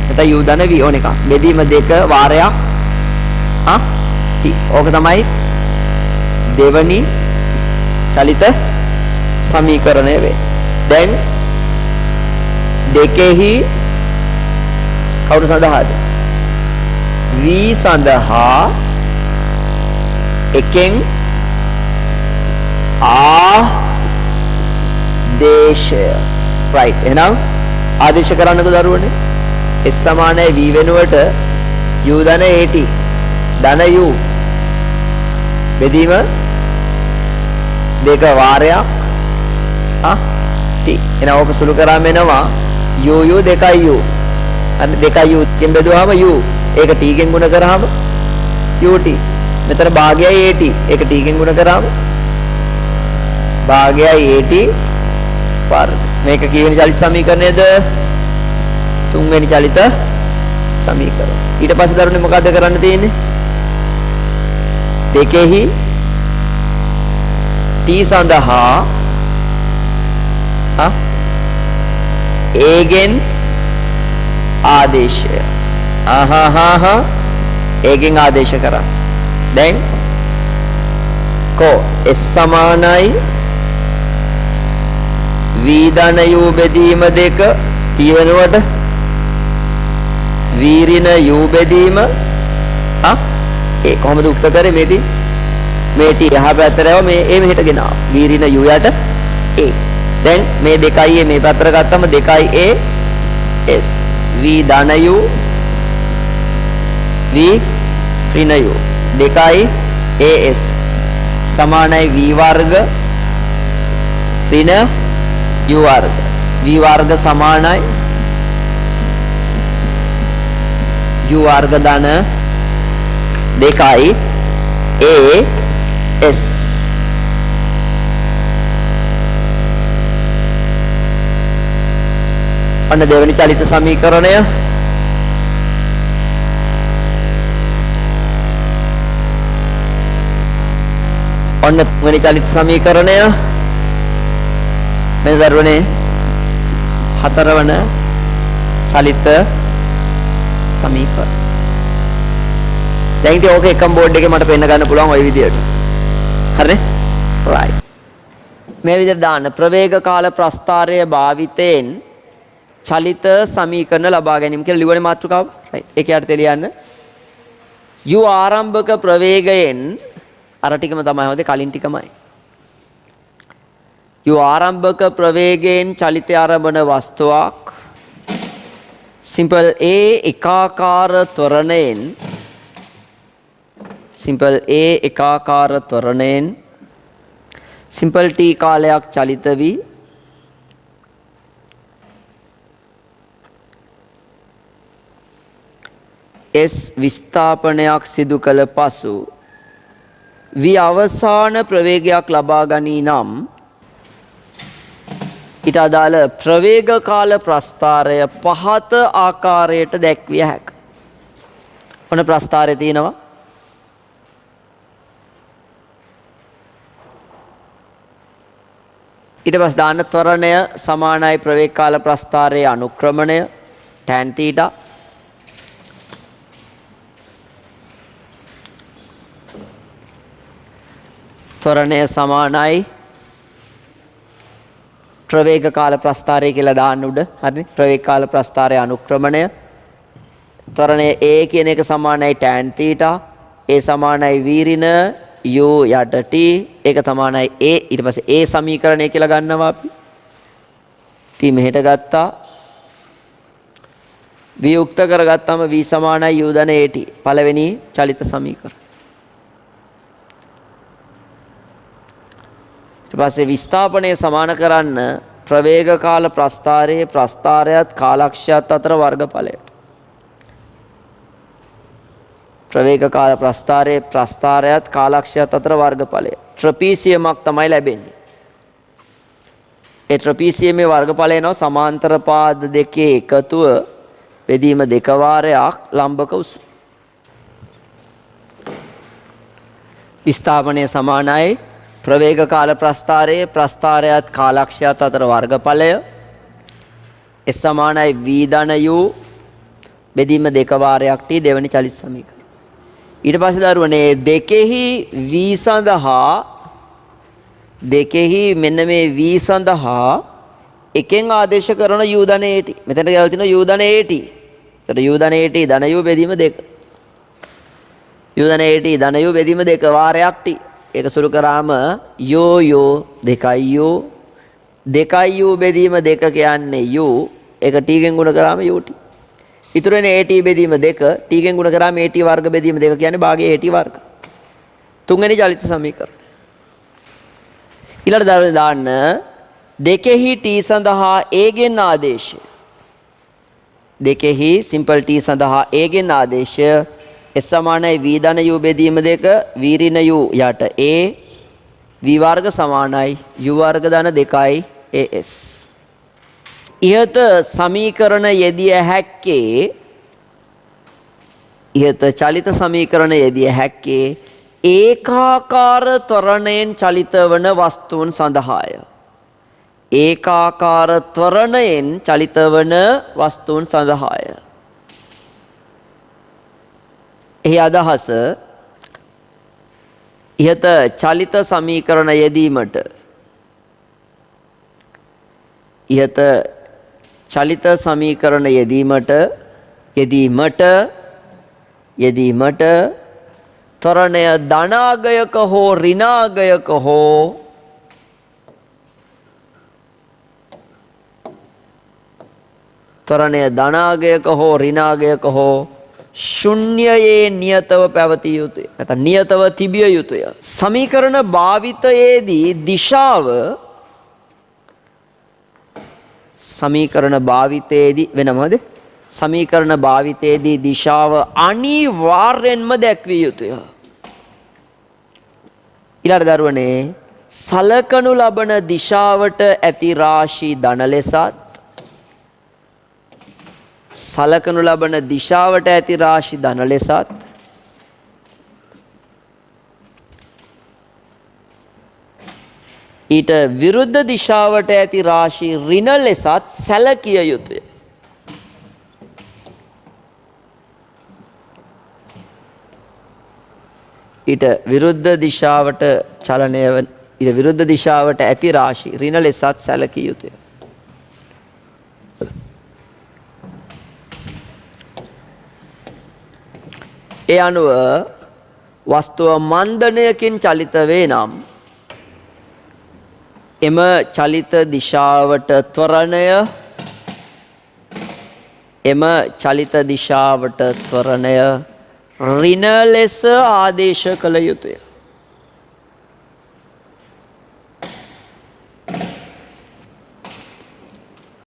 නැත්නම් u ධන v ඕන එක. බෙදීම දෙක වාරයක් t. ඕක තමයි දෙවනි චලිත සමීකරණය වේ. දැන් දෙකෙහි කවුරු සඳහාද? v සඳහා එකෙන් ආදේශය. right. එහෙනම් ආදේශ කරන්නකෝ දරුවනේ. s සමානයි v වෙනුවට u ධන at ධන u බෙදීම දෙක වාරයක් t. එහෙනම් ඕක සුළු කරාම එනවා u දෙකයි u. අන්න දෙකයි u කින් බෙදුවාම u. ඒක t කින් ගුණ කරාම ut. මෙතන භාගයයි at. ඒක t කින් ගුණ කරාම භාගයයි at වර්ග. මේක කීවෙනි චලිත සමීකරණයද? තුන්වෙනි චලිත සමීකරණය. ඊට පස්සේ දරුවනේ මොකද්ද කරන්න තියෙන්නේ? දෙකෙහි t සඳහා a ගෙන් ආදේශය. ඒකෙන් ආදේශ කරා. දැන් කෝ s සමානයි v ධන u බෙදීම දෙක t වෙනුවට v ඍණ u බෙදීම ඒ කොහොමද උත්තර කරේ මේදී? මේ t එහා පැත්තට ආව මේ a මෙහෙට ගෙනාවා. v ඍණ u යට a. දැන් මේ දෙකයි මේ පැත්තට ගත්තම දෙකයි a s. v ධන u v ඍණ u දෙකයි as සමානයි v වර්ග ඍණ u වර්ග. v වර්ග සමානයි u වර්ග ධන දෙකයි as. අන්න දෙවෙනි චලිත සමීකරණය. ඔන්න තුන්වෙනි චලිත සමීකරණය. මේ දරුවනේ හතරවන චලිත සමීකරණ. දැන් ඉතින් ඕක එකම බෝඩ් එකේ මට පෙන්න ගන්න පුළුවන් ওই විදියට. හරිනේ? right. මේ විදිහට දාන්න ප්‍රවේග කාල ප්‍රස්ථාරය භාවිතයෙන් චලිත සමීකරණ ලබා ගැනීම කියලා ලියවනේ මාතෘකාව. right. ඒක යටතේ ලියන්න. u ආරම්භක ප්‍රවේගයෙන් අර ටිකම තමයි හොදේ කලින් ටිකමයි. u ආරම්භක ප්‍රවේගයෙන් චලිතය ආරම්භන වස්තුවක් simple a එකාකාර ත්වරණයෙන් simple t කාලයක් චලිත වී s විස්ථාපනයක් සිදු කළ පසු v අවසාන ප්‍රවේගයක් ලබා ගනී නම් ඊට අදාළ ප්‍රවේග කාල ප්‍රස්ථාරය පහත ආකාරයට දැක්විය හැකිය. ඔන්න ප්‍රස්ථාරය තියෙනවා. ඊට පස්සේ දාන්න ත්වරණය සමානයි ප්‍රවේග කාල ප්‍රස්ථාරයේ අනුක්‍රමණය tan θ. ත්වරණය සමානයි ප්‍රවේග කාල ප්‍රස්ථාරය කියලා දාන්න උඩ. හරිනේ? ප්‍රවේග කාල ප්‍රස්ථාරයේ අනුක්‍රමණය. ත්වරණය a කියන එක සමානයි tan θ. a සමානයි v ඍණ u යට t. ඒක සමානයි a. ඊට පස්සේ a සමීකරණය කියලා ගන්නවා අපි. t මෙහෙට ගත්තා. v යුක්ත කරගත්තාම v සමානයි u ධන at. පළවෙනි චලිත සමීකරණ. ඊට පස්සේ විස්ථාපනය සමාන කරන්න ප්‍රවේග කාල ප්‍රස්ථාරයේ ප්‍රස්ථාරයත් කාලක්ෂයත් අතර වර්ගඵලයට. ප්‍රවේග කාල ප්‍රස්ථාරයේ ප්‍රස්ථාරයත් කාලක්ෂයත් අතර වර්ගඵලය. ට්‍රපීසියමක් තමයි ලැබෙන්නේ. ඒ ට්‍රපීසියමේ වර්ගඵලය නෝ සමාන්තර පාද දෙකේ එකතුව බෙදීම දෙක වාරයක් ලම්බක උස. විස්ථාපනය සමානයි ප්‍රවේග කාල ප්‍රස්ථාරයේ ප්‍රස්ථාරයත් කාලක්ෂයත් අතර වර්ගඵලය s සමානයි v ධන u බෙදීම දෙක වාරයක් t දෙවැනි චලිත සමීකරණ. ඊට පස්සේ දරුවනේ දෙකෙහි v සඳහා දෙකෙහි මෙන්න මේ v සඳහා එකෙන් ආදේශ කරන u ධන at. මෙතන කියලා තියෙනවා u ධන at. ඒතර u ධන at ධන u බෙදීම දෙක. u ධන at ධන u බෙදීම දෙක වාරයක් t. ඒක සුළු කරාම u දෙකයි u බෙදීම දෙක කියන්නේ u. ඒක t ගෙන් ගුණ කරාම ut. ඉතුරු වෙන at බෙදීම දෙක t ගෙන් ගුණ කරාම at වර්ග බෙදීම දෙක කියන්නේ භාගයේ at වර්ග. තුන්වෙනි චලිත සමීකරණ. ඊළඟට දාන්න දෙකෙහි t සඳහා a ගෙන් ආදේශය. දෙකෙහි simple t සඳහා a ගෙන් ආදේශය s සමානයි v ධන u බෙදීම දෙක v ඍණ u යට a v වර්ග සමානයි u වර්ග ධන දෙකයි as. ඉහත සමීකරණ යෙදිය හැක්කේ ඉහත චලිත සමීකරණ යෙදිය හැක්කේ ඒකාකාර ත්වරණයෙන් චලිත වන වස්තුන් සඳහාය. ඒකාකාර ත්වරණයෙන් චලිත වන වස්තුන් සඳහාය. එහි අදහස ඉහත චලිත සමීකරණ යෙදීමට චලිත සමීකරණ යෙදීමට ත්වරණය ධනාගයක හෝ ඍණාගයක හෝ ත්වරණය ධනාගයක හෝ ඍණාගයක හෝ ශුන්‍යයේ නියතව පැවතිය යුතුය. නැත්නම් නියතව තිබිය යුතුය. සමීකරණ භාවිතයේදී දිශාව සමීකරණ භාවිතයේදී දිශාව අනිවාර්යෙන්ම දැක්විය යුතුය. ඊළඟ දරුවනේ සලකනු ලබන දිශාවට ඇති රාශි ධන ලෙසත් සලකනු ලබන දිශාවට ඇති රාශි ධන ලෙසත් ඊට විරුද්ධ දිශාවට ඇති රාශි ඍණ ලෙසත් සැලකිය යුතුය. ඊට විරුද්ධ දිශාවට චලනය වන ඊට විරුද්ධ දිශාවට ඇති රාශි ඍණ ලෙසත් සැලකිය යුතුය. ඒ අනුව වස්තුව මන්දනයකින් චලිත වේ නම් එම චලිත දිශාවට ත්වරණය ඍණ ලෙස ආදේශ කළ යුතුය.